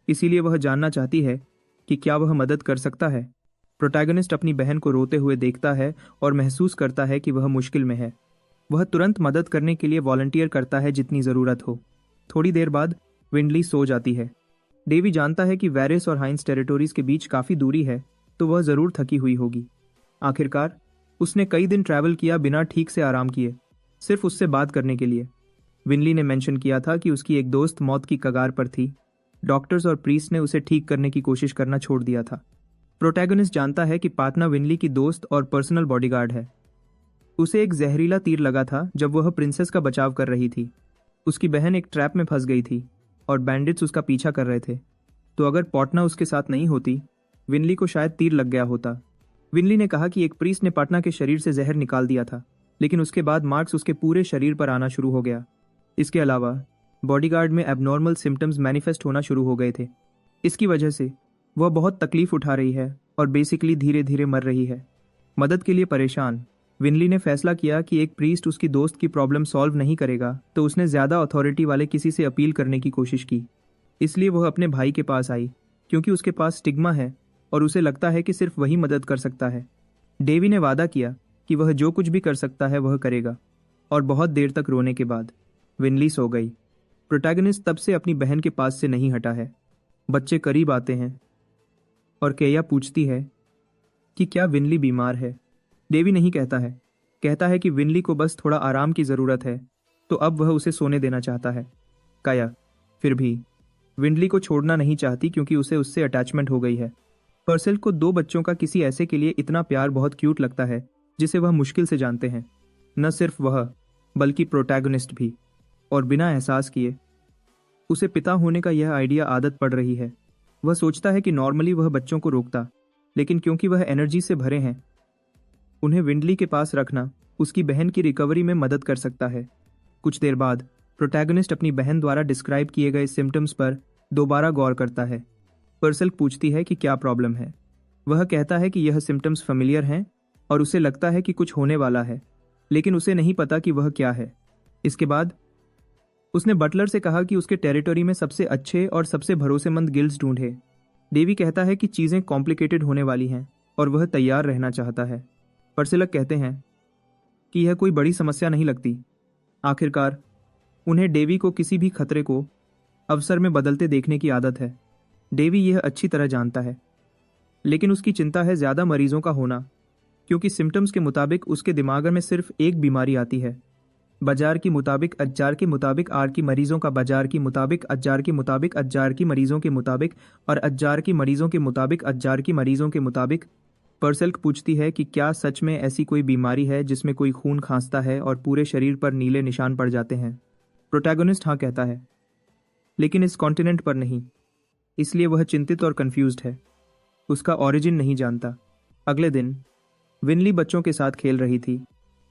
इसीलिए वह जानना चाहती है कि क्या वह मदद कर सकता है। प्रोटैगनिस्ट अपनी बहन को रोते हुए देखता है और महसूस करता है कि वह मुश्किल में है। वह तुरंत मदद करने के लिए वॉलंटियर करता है जितनी ज़रूरत हो। थोड़ी देर बाद विंडली सो जाती है। डेवी जानता है कि वेरिस और हाइंस टेरिटोरीज के बीच काफ़ी दूरी है, तो वह ज़रूर थकी हुई होगी। आखिरकार उसने कई दिन ट्रैवल किया बिना ठीक से आराम किए, सिर्फ उससे बात करने के लिए। विनली ने मेंशन किया था कि उसकी एक दोस्त मौत की कगार पर थी। डॉक्टर्स और प्रीस्ट ने उसे ठीक करने की कोशिश करना छोड़ दिया था। प्रोटैगनिस्ट जानता है कि पाटना विनली की दोस्त और पर्सनल बॉडीगार्ड है। उसे एक जहरीला तीर लगा था जब वह प्रिंसेस का बचाव कर रही थी। उसकी बहन एक ट्रैप में फंस गई थी और बैंडिट्स उसका पीछा कर रहे थे, तो अगर पाटना उसके साथ नहीं होती, विनली को शायद तीर लग गया होता। विनली ने कहा कि एक प्रीस्ट ने पाटना के शरीर से जहर निकाल दिया था, लेकिन उसके बाद मार्क्स उसके पूरे शरीर पर आना शुरू हो गया। इसके अलावा बॉडीगार्ड में एबनॉर्मल सिम्टम्स मैनिफेस्ट होना शुरू हो गए थे। इसकी वजह से वह बहुत तकलीफ उठा रही है और बेसिकली धीरे धीरे मर रही है। मदद के लिए परेशान विनली ने फैसला किया कि एक प्रीस्ट उसकी दोस्त की प्रॉब्लम सॉल्व नहीं करेगा, तो उसने ज़्यादा अथॉरिटी वाले किसी से अपील करने की कोशिश की। इसलिए वह अपने भाई के पास आई, क्योंकि उसके पास स्टिग्मा है और उसे लगता है कि सिर्फ वही मदद कर सकता है। डेवी ने वादा किया कि वह जो कुछ भी कर सकता है वह करेगा, और बहुत देर तक रोने के बाद विनली सो गई। प्रोटैगनिस्ट तब से अपनी बहन के पास से नहीं हटा है। बच्चे करीब आते हैं और केया पूछती है कि क्या विनली बीमार है। डेवी नहीं कहता है कि विनली को बस थोड़ा आराम की ज़रूरत है, तो अब वह उसे सोने देना चाहता है। काया फिर भी विंडली को छोड़ना नहीं चाहती क्योंकि उसे उससे अटैचमेंट हो गई है। पर्सेल को 2 बच्चों का किसी ऐसे के लिए इतना प्यार बहुत क्यूट लगता है जिसे वह मुश्किल से जानते हैं। न सिर्फ वह बल्कि प्रोटैगनिस्ट भी। और बिना एहसास किए उसे पिता होने का यह आइडिया आदत पड़ रही है। वह सोचता है कि नॉर्मली वह बच्चों को रोकता, लेकिन क्योंकि वह एनर्जी से भरे हैं, उन्हें विंडली के पास रखना उसकी बहन की रिकवरी में मदद कर सकता है। कुछ देर बाद प्रोटैगनिस्ट अपनी बहन द्वारा डिस्क्राइब किए गए सिम्टम्स पर दोबारा गौर करता है। पर्सेल पूछती है कि क्या प्रॉब्लम है। वह कहता है कि यह सिम्टम्स फेमिलियर हैं और उसे लगता है कि कुछ होने वाला है, लेकिन उसे नहीं पता कि वह क्या है। इसके बाद उसने बटलर से कहा कि उसके टेरिटरी में सबसे अच्छे और सबसे भरोसेमंद गिल्ड्स ढूंढे। डेवी कहता है कि चीज़ें कॉम्प्लिकेटेड होने वाली हैं और वह तैयार रहना चाहता है। पर्सेलक कहते हैं कि यह कोई बड़ी समस्या नहीं लगती। आखिरकार उन्हें डेवी को किसी भी खतरे को अवसर में बदलते देखने की आदत है। डेवी यह अच्छी तरह जानता है, लेकिन उसकी चिंता है ज़्यादा मरीजों का होना, क्योंकि सिम्टम्स के मुताबिक उसके दिमाग में सिर्फ एक बीमारी आती है। बाजार के मुताबिक अज्जार के मुताबिक आर की मरीजों का बाजार के मुताबिक अज्जार के मुताबिक अज्जार की मरीजों के मुताबिक और अज्जार की मरीजों के मुताबिक अज्जार की मरीजों के मुताबिक। पर्सेल्क पूछती है कि क्या सच में ऐसी कोई बीमारी है जिसमें कोई खून खांसता है और पूरे शरीर पर नीले निशान पड़ जाते हैं। प्रोटैगनिस्ट हाँ कहता है, लेकिन इस कॉन्टिनेंट पर नहीं। इसलिए वह चिंतित और कंफ्यूज्ड है, उसका ओरिजिन नहीं जानता। अगले दिन विनली बच्चों के साथ खेल रही थी।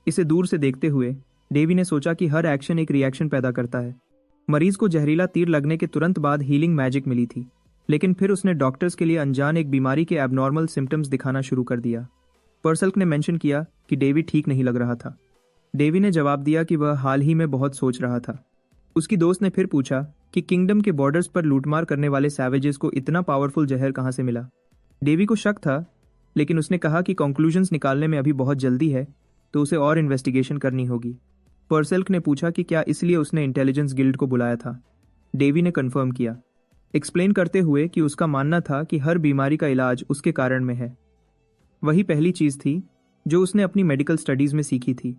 इसे दूर से देखते हुए डेवी ने सोचा कि हर एक्शन एक रिएक्शन पैदा करता है। मरीज को जहरीला तीर लगने के तुरंत बाद हीलिंग मैजिक मिली थी, लेकिन फिर उसने डॉक्टर्स के लिए अनजान एक बीमारी के एबनॉर्मल सिम्टम्स दिखाना शुरू कर दिया। पर्सेल्क ने मेंशन किया कि डेवी ठीक नहीं लग रहा था। डेवी ने जवाब दिया कि वह हाल ही में बहुत सोच रहा था। उसकी दोस्त ने फिर पूछा कि किंगडम के बॉर्डर्स पर लूटमार करने वाले सैवेजेस को इतना पावरफुल जहर कहाँ से मिला। डेवी को शक था, लेकिन उसने कहा कि कंक्लूजन्स निकालने में अभी बहुत जल्दी है, तो उसे और इन्वेस्टिगेशन करनी होगी। पर्सेल्क ने पूछा कि क्या इसलिए उसने इंटेलिजेंस गिल्ड को बुलाया था। डेवी ने कंफर्म किया, एक्सप्लेन करते हुए कि उसका मानना था कि हर बीमारी का इलाज उसके कारण में है। वही पहली चीज़ थी जो उसने अपनी मेडिकल स्टडीज़ में सीखी थी।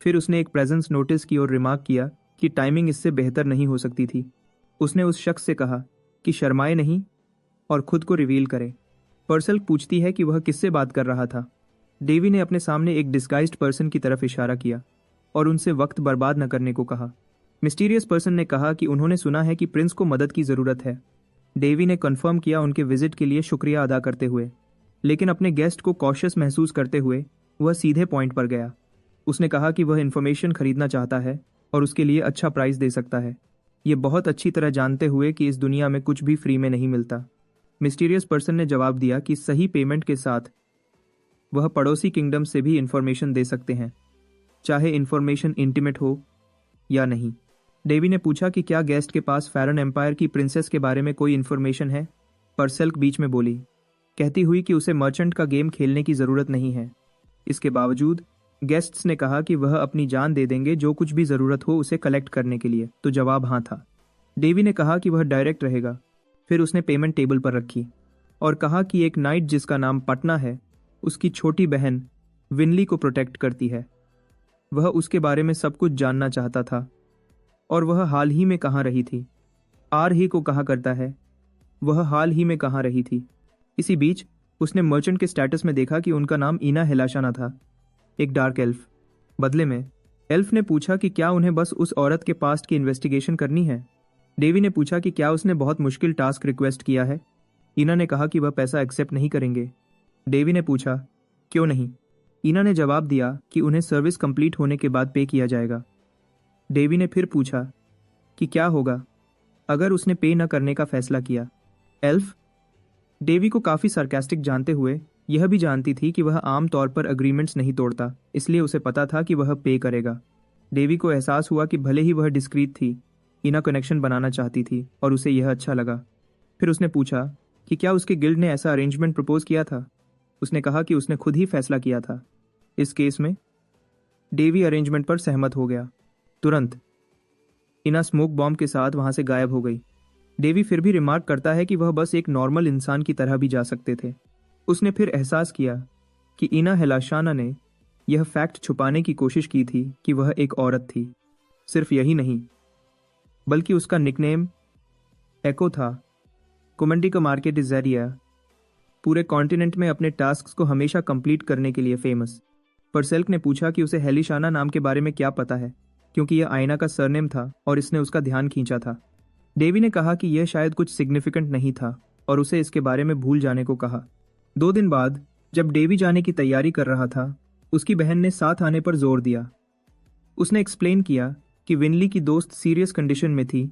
फिर उसने एक प्रेजेंस नोटिस की और रिमार्क किया कि टाइमिंग इससे बेहतर नहीं हो सकती थी। उसने उस शख्स से कहा कि शर्माए नहीं और खुद को रिवील करे। पर्सेल्क पूछती है कि वह किससे बात कर रहा था। डेवी ने अपने सामने एक डिस्गाइज्ड पर्सन की तरफ इशारा किया और उनसे वक्त बर्बाद न करने को कहा। मिस्टीरियस पर्सन ने कहा कि उन्होंने सुना है कि प्रिंस को मदद की ज़रूरत है। डेवी ने कन्फर्म किया उनके विजिट के लिए शुक्रिया अदा करते हुए, लेकिन अपने गेस्ट को कॉशियस महसूस करते हुए वह सीधे पॉइंट पर गया। उसने कहा कि वह इन्फॉर्मेशन खरीदना चाहता है और उसके लिए अच्छा प्राइस दे सकता है, ये बहुत अच्छी तरह जानते हुए कि इस दुनिया में कुछ भी फ्री में नहीं मिलता। मिस्टीरियस पर्सन ने जवाब दिया कि सही पेमेंट के साथ वह पड़ोसी किंगडम से भी इन्फॉर्मेशन दे सकते हैं, चाहे इन्फॉर्मेशन इंटीमेट हो या नहीं। डेवी ने पूछा कि क्या गेस्ट के पास फैरन एम्पायर की प्रिंसेस के बारे में कोई इन्फॉर्मेशन है। पर्सेल्क बीच में बोली, कहती हुई कि उसे मर्चेंट का गेम खेलने की ज़रूरत नहीं है। इसके बावजूद गेस्ट्स ने कहा कि वह अपनी जान दे देंगे जो कुछ भी ज़रूरत हो उसे कलेक्ट करने के लिए, तो जवाब हाँ था। डेवी ने कहा कि वह डायरेक्ट रहेगा। फिर उसने पेमेंट टेबल पर रखी और कहा कि एक नाइट जिसका नाम पटना है, उसकी छोटी बहन विनली को प्रोटेक्ट करती है। वह उसके बारे में सब कुछ जानना चाहता था और वह हाल ही में कहाँ रही थी। आर ही को कहा करता है, वह हाल ही में कहाँ रही थी। इसी बीच उसने मर्चेंट के स्टेटस में देखा कि उनका नाम इना हेलाशाना था, एक डार्क एल्फ। बदले में एल्फ ने पूछा कि क्या उन्हें बस उस औरत के पास्ट की इन्वेस्टिगेशन करनी है। डेवी ने पूछा कि क्या उसने बहुत मुश्किल टास्क रिक्वेस्ट किया है। इना ने कहा कि वह पैसा एक्सेप्ट नहीं करेंगे। डेवी ने पूछा क्यों नहीं। इना ने जवाब दिया कि उन्हें सर्विस कंप्लीट होने के बाद पे किया जाएगा। डेवी ने फिर पूछा कि क्या होगा अगर उसने पे न करने का फैसला किया। एल्फ डेवी को काफ़ी सार्कास्टिक जानते हुए यह भी जानती थी कि वह आम तौर पर अग्रीमेंट्स नहीं तोड़ता, इसलिए उसे पता था कि वह पे करेगा। डेवी को एहसास हुआ कि भले ही वह डिस्क्रीट थी, इना कनेक्शन बनाना चाहती थी और उसे यह अच्छा लगा। फिर उसने पूछा कि क्या उसके गिल्ड ने ऐसा अरेंजमेंट प्रपोज किया था। उसने कहा कि उसने खुद ही फैसला किया था। इस केस में डेवी अरेंजमेंट पर सहमत हो गया। तुरंत इना स्मोक बॉम्ब के साथ वहां से गायब हो गई। डेवी फिर भी रिमार्क करता है कि वह बस एक नॉर्मल इंसान की तरह भी जा सकते थे। उसने फिर एहसास किया कि इना हेलाशाना ने यह फैक्ट छुपाने की कोशिश की थी कि वह एक औरत थी। सिर्फ यही नहीं, बल्कि उसका निकनेम एको था। कुमंडी का मार्केट इज एरिया पूरे कॉन्टिनेंट में अपने टास्क्स को हमेशा कंप्लीट करने के लिए फेमस। परसेल्क ने पूछा कि उसे हेलिशाना नाम के बारे में क्या पता है, क्योंकि यह आयना का सरनेम था और इसने उसका ध्यान खींचा था। डेवी ने कहा कि यह शायद कुछ सिग्निफिकेंट नहीं था और उसे इसके बारे में भूल जाने को कहा। 2 दिन बाद जब डेवी जाने की तैयारी कर रहा था, उसकी बहन ने साथ आने पर जोर दिया। उसने एक्सप्लेन किया कि विनली की दोस्त सीरियस कंडीशन में थी,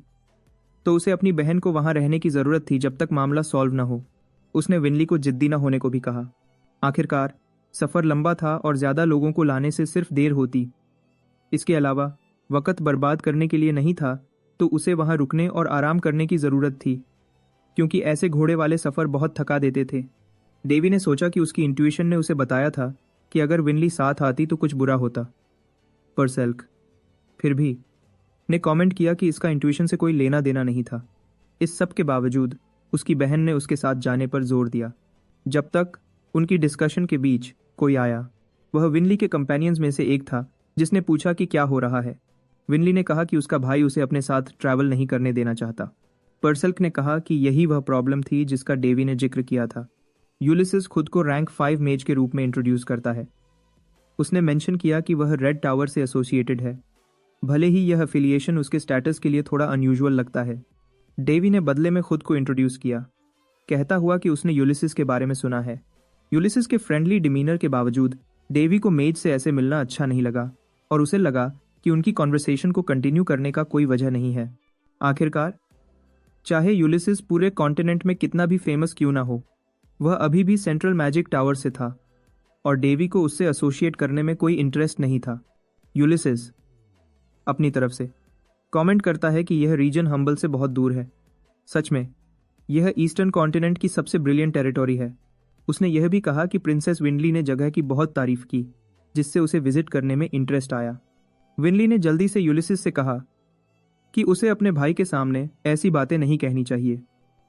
तो उसे अपनी बहन को वहां रहने की जरूरत थी जब तक मामला सॉल्व न हो। उसने विनली को जिद्दी न होने को भी कहा। आखिरकार सफर लंबा था और ज्यादा लोगों को लाने से सिर्फ देर होती। इसके अलावा वक्त बर्बाद करने के लिए नहीं था, तो उसे वहां रुकने और आराम करने की जरूरत थी, क्योंकि ऐसे घोड़े वाले सफर बहुत थका देते थे। डेवी ने सोचा कि उसकी इंट्यूशन ने उसे बताया था कि अगर विनली साथ आती तो कुछ बुरा होता। परसेल्क फिर भी ने कमेंट किया कि इसका इंट्यूशन से कोई लेना देना नहीं था। इस सब के बावजूद उसकी बहन ने उसके साथ जाने पर जोर दिया। जब तक उनकी डिस्कशन के बीच कोई आया। वह विनली के कंपेनियंस में से एक था, जिसने पूछा कि क्या हो रहा है। विनली ने कहा कि उसका भाई उसे अपने साथ ट्रैवल नहीं करने देना चाहता। परसेल्क ने कहा कि यही वह प्रॉब्लम थी जिसका डेवी ने जिक्र किया था। यूलिसिस खुद को रैंक 5 मेज के रूप में इंट्रोड्यूस करता है। उसने मेंशन किया कि वह रेड टावर से एसोसिएटेड है, भले ही यह एफिलिएशन उसके स्टेटस के लिए थोड़ा अनयूजुअल लगता है। डेवी ने बदले में खुद को इंट्रोड्यूस किया, कहता हुआ कि उसने यूलिसिस के बारे में सुना है। यूलिसिस के फ्रेंडली डिमीनर के बावजूद डेवी को मेज से ऐसे मिलना अच्छा नहीं लगा और उसे लगा कि उनकी कॉन्वर्सेशन को कंटिन्यू करने का कोई वजह नहीं है। आखिरकार, चाहे यूलिसिस पूरे कॉन्टिनेंट में कितना भी फेमस क्यों ना हो, वह अभी भी सेंट्रल मैजिक टावर से था और डेवी को उससे एसोसिएट करने में कोई इंटरेस्ट नहीं था। यूलिसिस अपनी तरफ से कमेंट करता है कि यह रीजन हम्बल से बहुत दूर है। सच में यह ईस्टर्न कॉन्टिनेंट की सबसे ब्रिलियंट टेरिटोरी है। उसने यह भी कहा कि प्रिंसेस विनली ने जगह की बहुत तारीफ की, जिससे उसे विजिट करने में इंटरेस्ट आया। विनली ने जल्दी से यूलिसिस से कहा कि उसे अपने भाई के सामने ऐसी बातें नहीं कहनी चाहिए।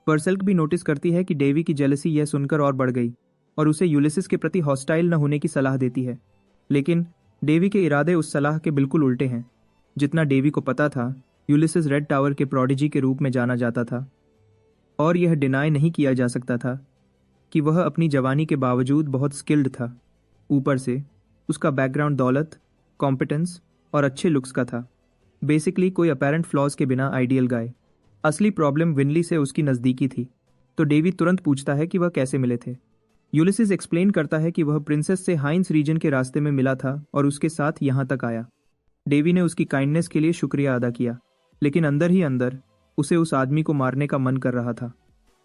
परसेल्क भी नोटिस करती है कि डेवी की जेलसी यह सुनकर और बढ़ गई और उसे यूलिसिस के प्रति हॉस्टाइल न होने की सलाह देती है। लेकिन डेवी के इरादे उस सलाह के बिल्कुल उल्टे हैं। जितना डेवी को पता था, यूलिसिस रेड टावर के प्रोडिजी के रूप में जाना जाता था और यह डिनाई नहीं किया जा सकता था कि वह अपनी जवानी के बावजूद बहुत स्किल्ड था। ऊपर से उसका बैकग्राउंड दौलत, कॉम्पिटेंस और अच्छे लुक्स का था। बेसिकली कोई अपेरेंट फ्लॉज के बिना आइडियल गाय। असली प्रॉब्लम विनली से उसकी नज़दीकी थी, तो डेवी तुरंत पूछता है कि वह कैसे मिले थे। यूलिसिस एक्सप्लेन करता है कि वह प्रिंसेस से हाइंस रीजन के रास्ते में मिला था और उसके साथ यहाँ तक आया। डेवी ने उसकी काइंडनेस के लिए शुक्रिया अदा किया, लेकिन अंदर ही अंदर उसे उस आदमी को मारने का मन कर रहा था।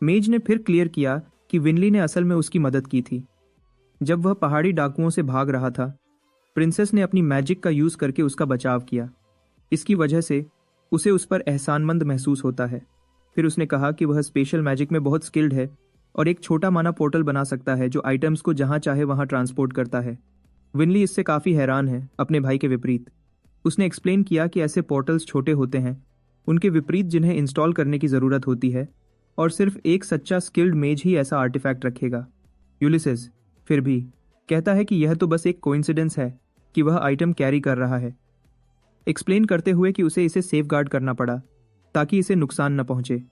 मेज ने फिर क्लियर किया कि विनली ने असल में उसकी मदद की थी। जब वह पहाड़ी डाकुओं से भाग रहा था, प्रिंसेस ने अपनी मैजिक का यूज करके उसका बचाव किया। इसकी वजह से उसे उस पर एहसानमंद महसूस होता है। फिर उसने कहा कि वह स्पेशल मैजिक में बहुत स्किल्ड है और एक छोटा माना पोर्टल बना सकता है जो आइटम्स को जहां चाहे वहां ट्रांसपोर्ट करता है। विनली इससे काफी हैरान है, अपने भाई के विपरीत। उसने एक्सप्लेन किया कि ऐसे पोर्टल्स छोटे होते हैं, उनके विपरीत जिन्हें इंस्टॉल करने की जरूरत होती है, और सिर्फ एक सच्चा स्किल्ड मेज ही ऐसा आर्टिफैक्ट रखेगा। यूलिसिस फिर भी कहता है कि यह तो बस एक कोइंसिडेंस है कि वह आइटम कैरी कर रहा है, एक्सप्लेन करते हुए कि उसे इसे सेफ गार्ड करना पड़ा ताकि इसे नुकसान न पहुंचे।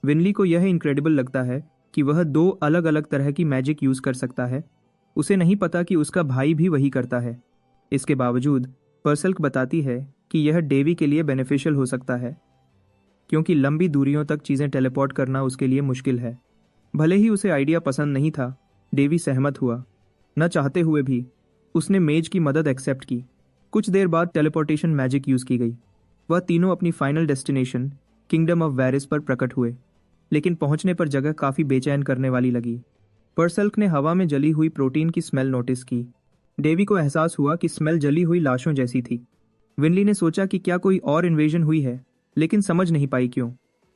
विनली को यह इनक्रेडिबल लगता है कि वह 2 अलग अलग तरह की मैजिक यूज कर सकता है। उसे नहीं पता कि उसका भाई भी वही करता है। इसके बावजूद परसेल्क बताती है कि यह डेवी के लिए बेनिफिशियल हो सकता है, क्योंकि लंबी दूरियों तक चीज़ें टेलीपोर्ट करना उसके लिए मुश्किल है। भले ही उसे आइडिया पसंद नहीं था, डेवी सहमत हुआ। न चाहते हुए भी उसने मेज की मदद एक्सेप्ट की। कुछ देर बाद टेलीपोर्टेशन मैजिक यूज की गई। वह तीनों अपनी final destination kingdom of Veris पर प्रकट हुए, लेकिन पहुंचने पर जगह काफी बेचैन करने वाली लगी। परसेल्क ने हवा में जली हुई प्रोटीन की स्मेल नोटिस की। डेवी को एहसास हुआ कि स्मेल जली हुई लाशों जैसी थी। विनली ने सोचा कि क्या कोई और इन्वेजन हुई है, लेकिन समझ नहीं पाई क्यों,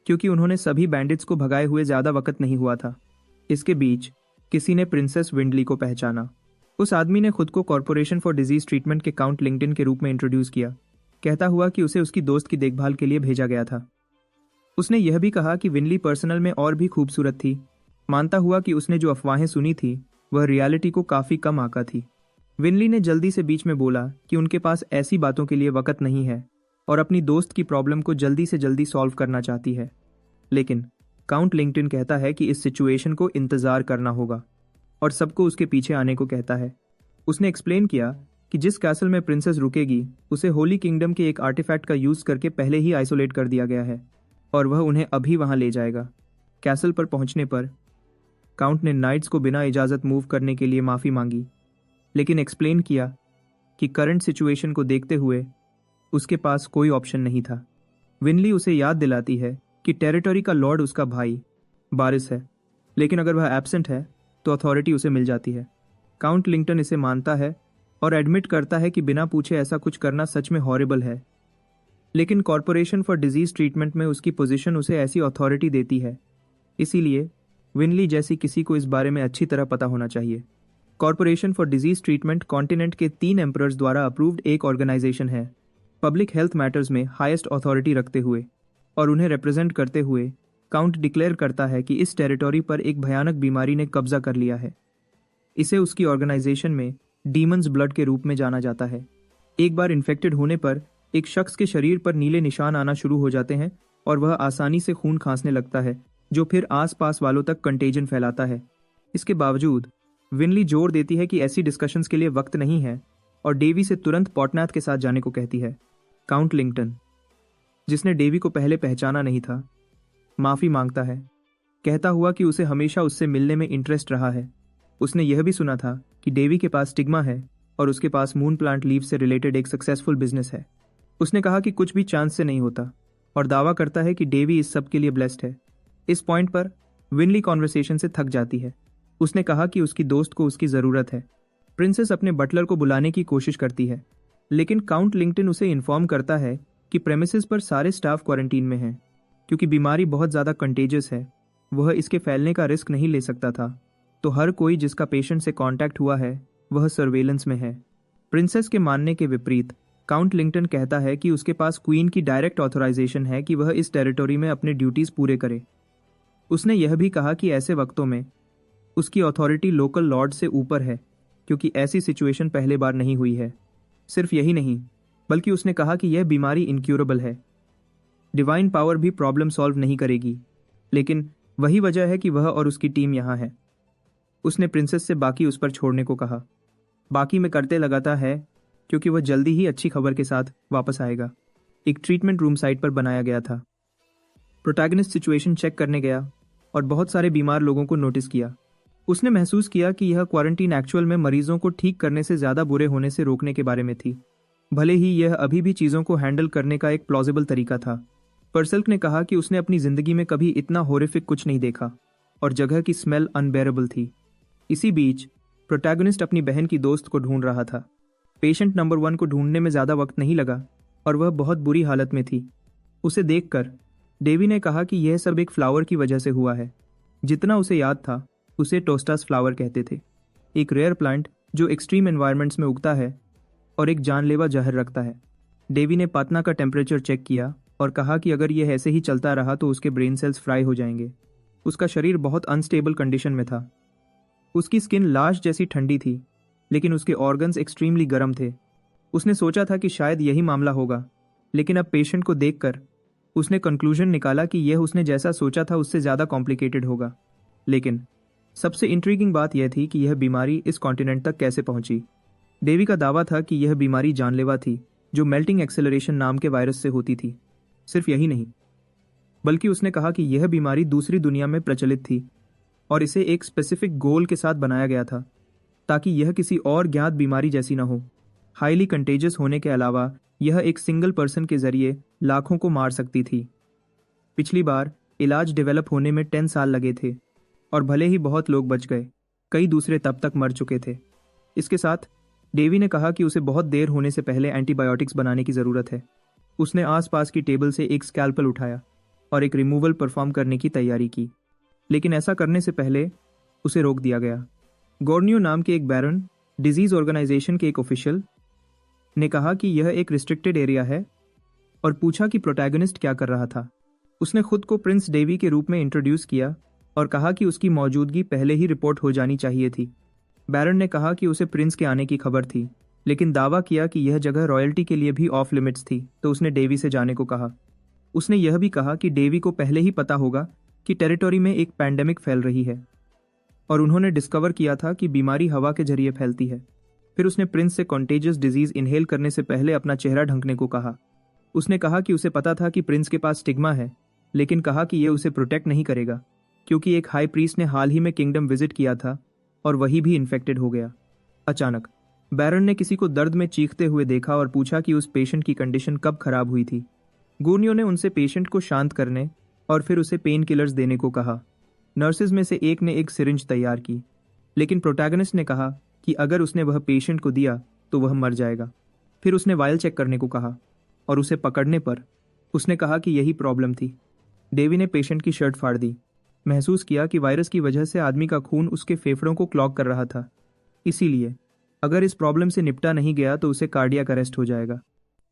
क्योंकि उन्होंने सभी बैंडिट्स को भगाए हुए ज्यादा वक्त नहीं हुआ था। इसके बीच किसी ने प्रिंसेस विंडली को पहचाना। उस आदमी ने खुद को कॉर्पोरेशन फॉर डिजीज ट्रीटमेंट के काउंट लिंक्डइन के रूप में इंट्रोड्यूस किया, कहता हुआ कि उसे उसकी दोस्त की देखभाल के लिए भेजा गया था। उसने यह भी कहा कि विनली पर्सनल में और भी खूबसूरत थी, मानता हुआ कि उसने जो अफवाहें सुनी थी वह रियलिटी को काफी कम आका थी। विनली ने जल्दी से बीच में बोला कि उनके पास ऐसी बातों के लिए वक्त नहीं है और अपनी दोस्त की प्रॉब्लम को जल्दी से जल्दी सॉल्व करना चाहती है। लेकिन काउंट लिंक्डइन कहता है कि इस सिचुएशन को इंतज़ार करना होगा और सबको उसके पीछे आने को कहता है। उसने एक्सप्लेन किया कि जिस कैसल में प्रिंसेस रुकेगी उसे होली किंगडम के एक आर्टिफैक्ट का यूज़ करके पहले ही आइसोलेट कर दिया गया है और वह उन्हें अभी वहां ले जाएगा। कैसल पर पहुंचने पर काउंट ने नाइट्स को बिना इजाज़त मूव करने के लिए माफ़ी मांगी, लेकिन एक्सप्लेन किया कि करंट सिचुएशन को देखते हुए उसके पास कोई ऑप्शन नहीं था। विनली उसे याद दिलाती है कि टेरिटरी का लॉर्ड उसका भाई बारिस है, लेकिन अगर वह एब्सेंट है तो अथॉरिटी उसे मिल जाती है। काउंट लिंक्टन इसे मानता है और एडमिट करता है कि बिना पूछे ऐसा कुछ करना सच में हॉरिबल है, लेकिन कॉरपोरेशन फॉर डिजीज ट्रीटमेंट में उसकी पोजीशन उसे ऐसी अथॉरिटी देती है, इसीलिए विनली जैसी किसी को इस बारे में अच्छी तरह पता होना चाहिए। Corporation for disease treatment continent के 3 एम्परर्स द्वारा अप्रूव्ड एक ऑर्गेनाइजेशन है, पब्लिक हेल्थ मैटर्स में हाईएस्ट अथॉरिटी रखते हुए और उन्हें रिप्रेजेंट करते हुए काउंट डिक्लेयर करता है कि इस टेरिटरी पर एक भयानक बीमारी ने कब्जा कर लिया है। इसे उसकी ऑर्गेनाइजेशन में डीमंस ब्लड के रूप में जाना जाता है। एक बार इन्फेक्टेड होने पर एक शख्स के शरीर पर नीले निशान आना शुरू हो जाते हैं और वह आसानी से खून खांसने लगता है, जो फिर आसपास वालों तक कंटेजन फैलाता है। इसके बावजूद विनली जोर देती है कि ऐसी डिस्कशंस के लिए वक्त नहीं है और डेवी से तुरंत पॉटनाथ के साथ जाने को कहती है। काउंट लिंक्टन, जिसने डेवी को पहले पहचाना नहीं था, माफ़ी मांगता है, कहता हुआ कि उसे हमेशा उससे मिलने में इंटरेस्ट रहा है। उसने यह भी सुना था कि डेवी के पास स्टिग्मा है और उसके पास मून प्लांट लीव से रिलेटेड एक सक्सेसफुल बिजनेस है। उसने कहा कि कुछ भी चांस से नहीं होता और दावा करता है कि डेवी इस सब के लिए ब्लेस्ड है। इस पॉइंट पर विनली कॉन्वर्सेशन से थक जाती है। उसने कहा कि उसकी दोस्त को उसकी ज़रूरत है। प्रिंसेस अपने बटलर को बुलाने की कोशिश करती है, लेकिन काउंट लिंक्टन उसे इन्फॉर्म करता है कि प्रेमिसेस पर सारे स्टाफ क्वारंटीन में हैं, क्योंकि बीमारी बहुत ज़्यादा कंटेजियस है। वह इसके फैलने का रिस्क नहीं ले सकता था, तो हर कोई जिसका पेशेंट से कांटेक्ट हुआ है वह सर्वेलेंस में है। प्रिंसेस के मानने के विपरीत काउंट लिंक्टन कहता है कि उसके पास क्वीन की डायरेक्ट ऑथराइजेशन है कि वह इस टेरिटरी में अपने ड्यूटीज़ पूरे करे। उसने यह भी कहा कि ऐसे वक्तों में उसकी अथॉरिटी लोकल लॉर्ड से ऊपर है, क्योंकि ऐसी सिचुएशन पहले बार नहीं हुई है। सिर्फ यही नहीं, बल्कि उसने कहा कि यह बीमारी इनक्यूरेबल है। डिवाइन पावर भी प्रॉब्लम सॉल्व नहीं करेगी, लेकिन वही वजह है कि वह और उसकी टीम यहाँ है। उसने प्रिंसेस से बाकी उस पर छोड़ने को कहा। बाकी में करते लगाता है क्योंकि वह जल्दी ही अच्छी खबर के साथ वापस आएगा। एक ट्रीटमेंट रूम साइट पर बनाया गया था। प्रोटैगनिस्ट सिचुएशन चेक करने गया और बहुत सारे बीमार लोगों को नोटिस किया। उसने महसूस किया कि यह क्वारंटीन एक्चुअल में मरीजों को ठीक करने से ज़्यादा बुरे होने से रोकने के बारे में थी, भले ही यह अभी भी चीज़ों को हैंडल करने का एक प्लॉजिबल तरीका था। परसल्क ने कहा कि उसने अपनी ज़िंदगी में कभी इतना होरिफिक कुछ नहीं देखा और जगह की स्मेल अनबेरेबल थी। इसी बीच प्रोटैगनिस्ट अपनी बहन की दोस्त को ढूंढ रहा था। पेशेंट नंबर 1 को ढूंढने में ज़्यादा वक्त नहीं लगा और वह बहुत बुरी हालत में थी। उसे देखकर डेवी ने कहा कि यह सब एक फ्लावर की वजह से हुआ है। जितना उसे याद था, उसे टोस्टास फ्लावर कहते थे, एक रेयर प्लांट जो एक्सट्रीम एनवायरनमेंट्स में उगता है और एक जानलेवा जहर रखता है। डेवी ने पातना का टेम्परेचर चेक किया और कहा कि अगर यह ऐसे ही चलता रहा तो उसके ब्रेन सेल्स फ्राई हो जाएंगे। उसका शरीर बहुत अनस्टेबल कंडीशन में था। उसकी स्किन लाश जैसी ठंडी थी, लेकिन उसके ऑर्गन्स एक्सट्रीमली गर्म थे। उसने सोचा था कि शायद यही मामला होगा, लेकिन अब पेशेंट को देखकर उसने कंक्लूजन निकाला कि यह उसने जैसा सोचा था उससे ज़्यादा कॉम्प्लिकेटेड होगा। लेकिन सबसे इंट्रीगिंग बात यह थी कि यह बीमारी इस कॉन्टिनेंट तक कैसे पहुंची। डेवी का दावा था कि यह बीमारी जानलेवा थी, जो मेल्टिंग एक्सेलरेशन नाम के वायरस से होती थी। सिर्फ यही नहीं, बल्कि उसने कहा कि यह बीमारी दूसरी दुनिया में प्रचलित थी और इसे एक स्पेसिफिक गोल के साथ बनाया गया था, ताकि यह किसी और ज्ञात बीमारी जैसी न हो। हाईली कंटेजियस होने के अलावा यह एक सिंगल पर्सन के जरिए लाखों को मार सकती थी। पिछली बार इलाज डेवलप होने में 10 साल लगे थे और भले ही बहुत लोग बच गए, कई दूसरे तब तक मर चुके थे। इसके साथ डेवी ने कहा कि उसे बहुत देर होने से पहले एंटीबायोटिक्स बनाने की ज़रूरत है। उसने आसपास की टेबल से एक स्कैल्पल उठाया और एक रिमूवल परफॉर्म करने की तैयारी की, लेकिन ऐसा करने से पहले उसे रोक दिया गया। गॉर्नियो नाम के एक बैरन, डिजीज़ ऑर्गेनाइजेशन के एक ऑफिशियल, ने कहा कि यह एक रिस्ट्रिक्टेड एरिया है और पूछा कि प्रोटैगनिस्ट क्या कर रहा था। उसने खुद को प्रिंस डेवी के रूप में इंट्रोड्यूस किया और कहा कि उसकी मौजूदगी पहले ही रिपोर्ट हो जानी चाहिए थी। बैरन ने कहा कि उसे प्रिंस के आने की खबर थी, लेकिन दावा किया कि यह जगह रॉयल्टी के लिए भी ऑफ लिमिट्स थी, तो उसने डेवी से जाने को कहा। उसने यह भी कहा कि डेवी को पहले ही पता होगा कि टेरिटरी में एक पैंडेमिक फैल रही है और उन्होंने डिस्कवर किया था कि बीमारी हवा के जरिए फैलती है। फिर उसने प्रिंस से कॉन्टेजियस डिजीज इनहेल करने से पहले अपना चेहरा ढकने को कहा। उसने कहा कि उसे पता था कि प्रिंस के पास स्टिग्मा है, लेकिन कहा कि यह उसे प्रोटेक्ट नहीं करेगा क्योंकि एक हाई प्रीस्ट ने हाल ही में किंगडम विजिट किया था और वही भी इन्फेक्टेड हो गया। अचानक बैरन ने किसी को दर्द में चीखते हुए देखा और पूछा कि उस पेशेंट की कंडीशन कब खराब हुई थी। गूर्नियो ने उनसे पेशेंट को शांत करने और फिर उसे पेन किलर्स देने को कहा। नर्सेज में से एक ने एक सिरिंज तैयार की, लेकिन प्रोटैगनिस्ट ने कहा कि अगर उसने वह पेशेंट को दिया तो वह मर जाएगा। फिर उसने वायल चेक करने को कहा और उसे पकड़ने पर उसने कहा कि यही प्रॉब्लम थी। डेवी ने पेशेंट की शर्ट फाड़ दी। महसूस किया कि वायरस की वजह से आदमी का खून उसके फेफड़ों को क्लॉग कर रहा था, इसीलिए अगर इस प्रॉब्लम से निपटा नहीं गया तो उसे कार्डियक अरेस्ट हो जाएगा।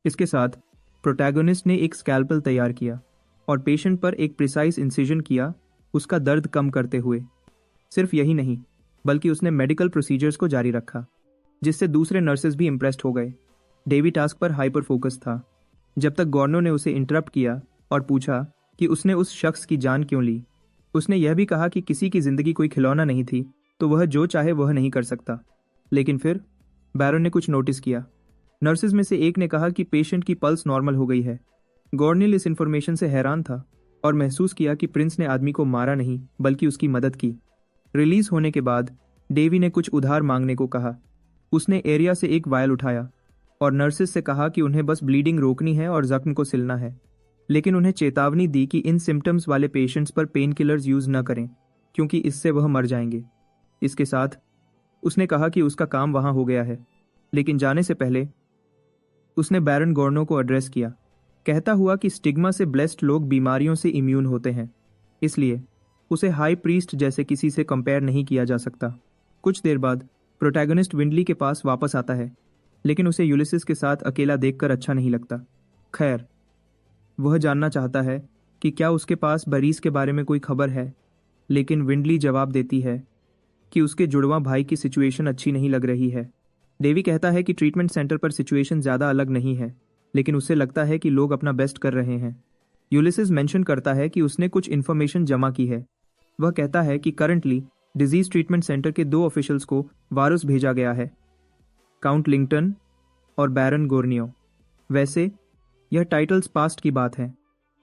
इसके साथ प्रोटैगनिस्ट ने एक स्कैल्पल तैयार किया और पेशेंट पर एक प्रिसाइज इंसिजन किया, उसका दर्द कम करते हुए। सिर्फ यही नहीं, बल्कि उसने मेडिकल प्रोसीजर्स को जारी रखा, जिससे दूसरे नर्सेज भी इम्प्रेस्ड हो गए। डेवी टास्क पर हाइपर फोकस था, जब तक गॉर्नो ने उसे इंटरप्ट किया और पूछा कि उसने उस शख्स की जान क्यों ली। उसने यह भी कहा कि किसी की जिंदगी कोई खिलौना नहीं थी, तो वह जो चाहे वह नहीं कर सकता। लेकिन फिर बैरन ने कुछ नोटिस किया। नर्सेज में से एक ने कहा कि पेशेंट की पल्स नॉर्मल हो गई है। गॉर्निल इस इंफॉर्मेशन से हैरान था और महसूस किया कि प्रिंस ने आदमी को मारा नहीं बल्कि उसकी मदद की। रिलीज होने के बाद डेवी ने कुछ उधार मांगने को कहा। उसने एरिया से एक वायल उठाया और नर्सेज से कहा कि उन्हें बस ब्लीडिंग रोकनी है और जख्म को सिलना है, लेकिन उन्हें चेतावनी दी कि इन सिम्टम्स वाले पेशेंट्स पर पेन किलर्स यूज न करें क्योंकि इससे वह मर जाएंगे। इसके साथ उसने कहा कि उसका काम वहां हो गया है, लेकिन जाने से पहले उसने बैरन गॉर्नो को एड्रेस किया, कहता हुआ कि स्टिग्मा से ब्लेस्ड लोग बीमारियों से इम्यून होते हैं, इसलिए उसे हाई प्रीस्ट जैसे किसी से कंपेयर नहीं किया जा सकता। कुछ देर बाद प्रोटैगनिस्ट विंडली के पास वापस आता है, लेकिन उसे यूलिसिस के साथ अकेला देखकर अच्छा नहीं लगता। खैर, वह जानना चाहता है कि क्या उसके पास बरीस के बारे में कोई खबर है, लेकिन विंडली जवाब देती है कि उसके जुड़वां भाई की सिचुएशन अच्छी नहीं लग रही है। डेवी कहता है कि ट्रीटमेंट सेंटर पर सिचुएशन ज़्यादा अलग नहीं है, लेकिन उसे लगता है कि लोग अपना बेस्ट कर रहे हैं। यूलिसिस मेंशन करता है कि उसने कुछ इन्फॉर्मेशन जमा की है। वह कहता है कि करंटली डिजीज ट्रीटमेंट सेंटर के 2 ऑफिशियल्स को वारस भेजा गया है, काउंट लिंगटन और बैरन गोर्नियो। वैसे यह टाइटल्स पास्ट की बात है,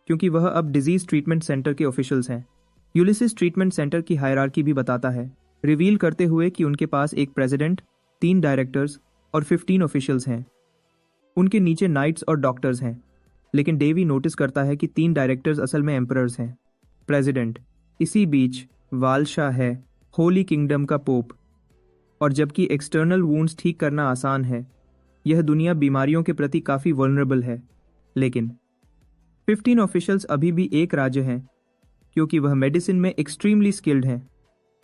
क्योंकि वह अब डिजीज ट्रीटमेंट सेंटर के ऑफिशियल्स हैं। यूलिसिस ट्रीटमेंट सेंटर की हायरार्की भी बताता है, रिवील करते हुए कि उनके पास एक प्रेसिडेंट, 3 डायरेक्टर्स और 15 ऑफिशियल्स हैं। उनके नीचे नाइट्स और डॉक्टर्स हैं, लेकिन डेवी नोटिस करता है कि 3 डायरेक्टर्स असल में एम्परर्स हैं। प्रेसिडेंट इसी बीच वालशाह है, होली किंगडम का पोप। और जबकि एक्सटर्नल वुंड्स ठीक करना आसान है, यह दुनिया बीमारियों के प्रति काफ़ी वल्नरेबल है। लेकिन 15 ऑफिशियल्स अभी भी एक राज्य हैं, क्योंकि वह मेडिसिन में एक्सट्रीमली स्किल्ड हैं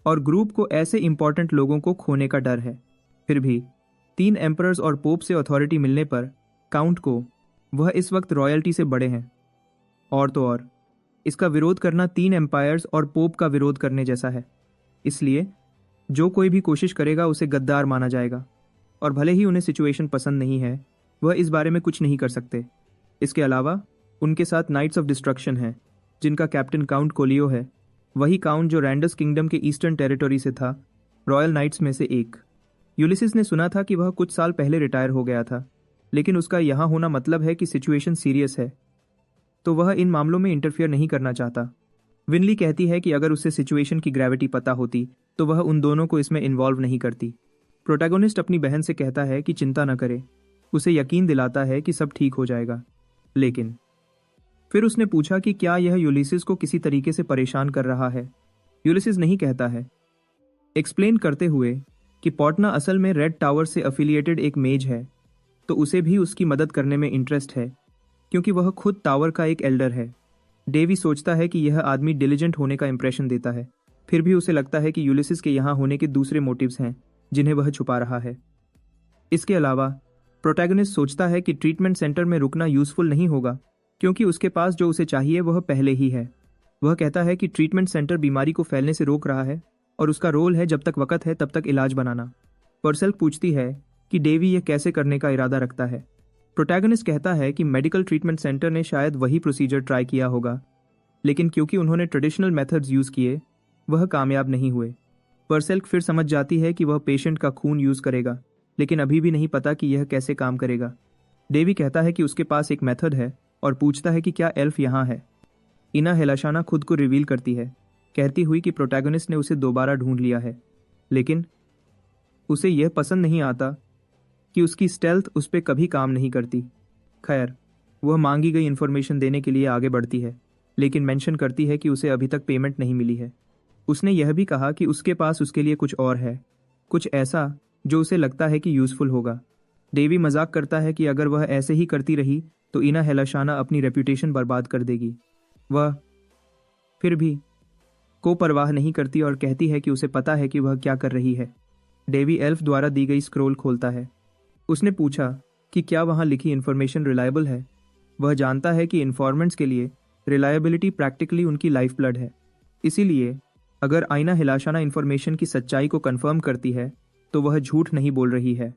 और ग्रुप को ऐसे इंपॉर्टेंट लोगों को खोने का डर है। फिर भी 3 एम्परर्स और पोप से अथॉरिटी मिलने पर काउंट को वह इस वक्त रॉयल्टी से बड़े हैं। और तो और इसका विरोध करना 3 एम्पायर्स और पोप का विरोध करने जैसा है, इसलिए जो कोई भी कोशिश करेगा उसे गद्दार माना जाएगा। और भले ही उन्हें सिचुएशन पसंद नहीं है, वह इस बारे में कुछ नहीं कर सकते। इसके अलावा उनके साथ नाइट्स ऑफ डिस्ट्रक्शन हैं, जिनका कैप्टन काउंट कोलियो है, वही काउंट जो रैंडस किंगडम के ईस्टर्न टेरिटरी से था, रॉयल नाइट्स में से एक। यूलिसिस ने सुना था कि वह कुछ साल पहले रिटायर हो गया था, लेकिन उसका यहाँ होना मतलब है कि सिचुएशन सीरियस है, तो वह इन मामलों में इंटरफियर नहीं करना चाहता। विनली कहती है कि अगर उसे सिचुएशन की ग्रेविटी पता होती तो वह उन दोनों को इसमें इन्वॉल्व नहीं करती। प्रोटैगोनिस्ट अपनी बहन से कहता है कि चिंता न करे, उसे यकीन दिलाता है कि सब ठीक हो जाएगा। लेकिन फिर उसने पूछा कि क्या यह यूलिसिस को किसी तरीके से परेशान कर रहा है। यूलिसिस नहीं कहता है, एक्सप्लेन करते हुए कि पॉटना असल में रेड टावर से एफिलिएटेड एक मेज है, तो उसे भी उसकी मदद करने में इंटरेस्ट है, क्योंकि वह खुद टावर का एक एल्डर है। डेवी सोचता है कि यह आदमी डिलिजेंट होने का इंप्रेशन देता है, फिर भी उसे लगता है कि यूलिसिस के यहाँ होने के दूसरे मोटिव्स हैं जिन्हें वह छुपा रहा है। इसके अलावा प्रोटैगनिस्ट सोचता है कि ट्रीटमेंट सेंटर में रुकना यूजफुल नहीं होगा, क्योंकि उसके पास जो उसे चाहिए वह पहले ही है। वह कहता है कि ट्रीटमेंट सेंटर बीमारी को फैलने से रोक रहा है और उसका रोल है जब तक वक़्त है तब तक इलाज बनाना। पर्सेल पूछती है कि डेवी यह कैसे करने का इरादा रखता है। प्रोटैगनिस्ट कहता है कि मेडिकल ट्रीटमेंट सेंटर ने शायद वही प्रोसीजर ट्राई किया होगा, लेकिन क्योंकि उन्होंने ट्रेडिशनल मेथड्स यूज़ किए वह कामयाब नहीं हुए। पर्सेल फिर समझ जाती है कि वह पेशेंट का खून यूज़ करेगा, लेकिन अभी भी नहीं पता कि यह कैसे काम करेगा। डेवी कहता है कि उसके पास एक मेथड है और पूछता है कि क्या एल्फ यहाँ है। इना हेलाशाना खुद को रिवील करती है, कहती हुई कि प्रोटैगनिस्ट ने उसे दोबारा ढूंढ लिया है, लेकिन उसे यह पसंद नहीं आता कि उसकी स्टेल्थ उस पर कभी काम नहीं करती। खैर, वह मांगी गई इन्फॉर्मेशन देने के लिए आगे बढ़ती है, लेकिन मेंशन करती है कि उसे अभी तक पेमेंट नहीं मिली है। उसने यह भी कहा कि उसके पास उसके लिए कुछ और है, कुछ ऐसा जो उसे लगता है कि यूज़फुल होगा। डेवी मजाक करता है कि अगर वह ऐसे ही करती रही तो इना हेलाशाना अपनी रेप्यूटेशन बर्बाद कर देगी। वह फिर भी को परवाह नहीं करती और कहती है कि उसे पता है कि वह क्या कर रही है। डेवी एल्फ द्वारा दी गई स्क्रोल खोलता है। उसने पूछा कि क्या वहाँ लिखी इन्फॉर्मेशन रिलायबल है। वह जानता है कि इन्फॉर्मेंट्स के लिए रिलायबिलिटी प्रैक्टिकली उनकी लाइफ ब्लड है, इसीलिए अगर आइना हिलाशाना इन्फॉर्मेशन की सच्चाई को कंफर्म करती है तो वह झूठ नहीं बोल रही है।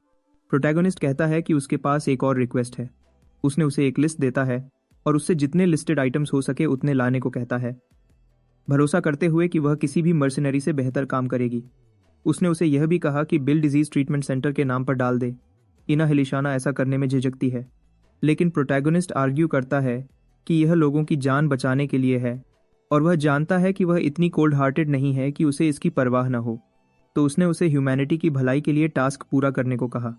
प्रोटैगनिस्ट कहता है कि उसके पास एक और रिक्वेस्ट है। उसने उसे एक लिस्ट देता है और उससे जितने लिस्टेड आइटम्स हो सके उतने लाने को कहता है, भरोसा करते हुए कि वह किसी भी मर्सिनरी से बेहतर काम करेगी। उसने उसे यह भी कहा कि बिल डिजीज ट्रीटमेंट सेंटर के नाम पर डाल दे। इना हिलाशाना ऐसा करने में झिझकती है, लेकिन प्रोटैगनिस्ट आर्ग्यू करता है कि यह लोगों की जान बचाने के लिए है और वह जानता है कि वह इतनी कोल्ड हार्टेड नहीं है कि उसे इसकी परवाह न हो, तो उसने उसे ह्यूमैनिटी की भलाई के लिए टास्क पूरा करने को कहा।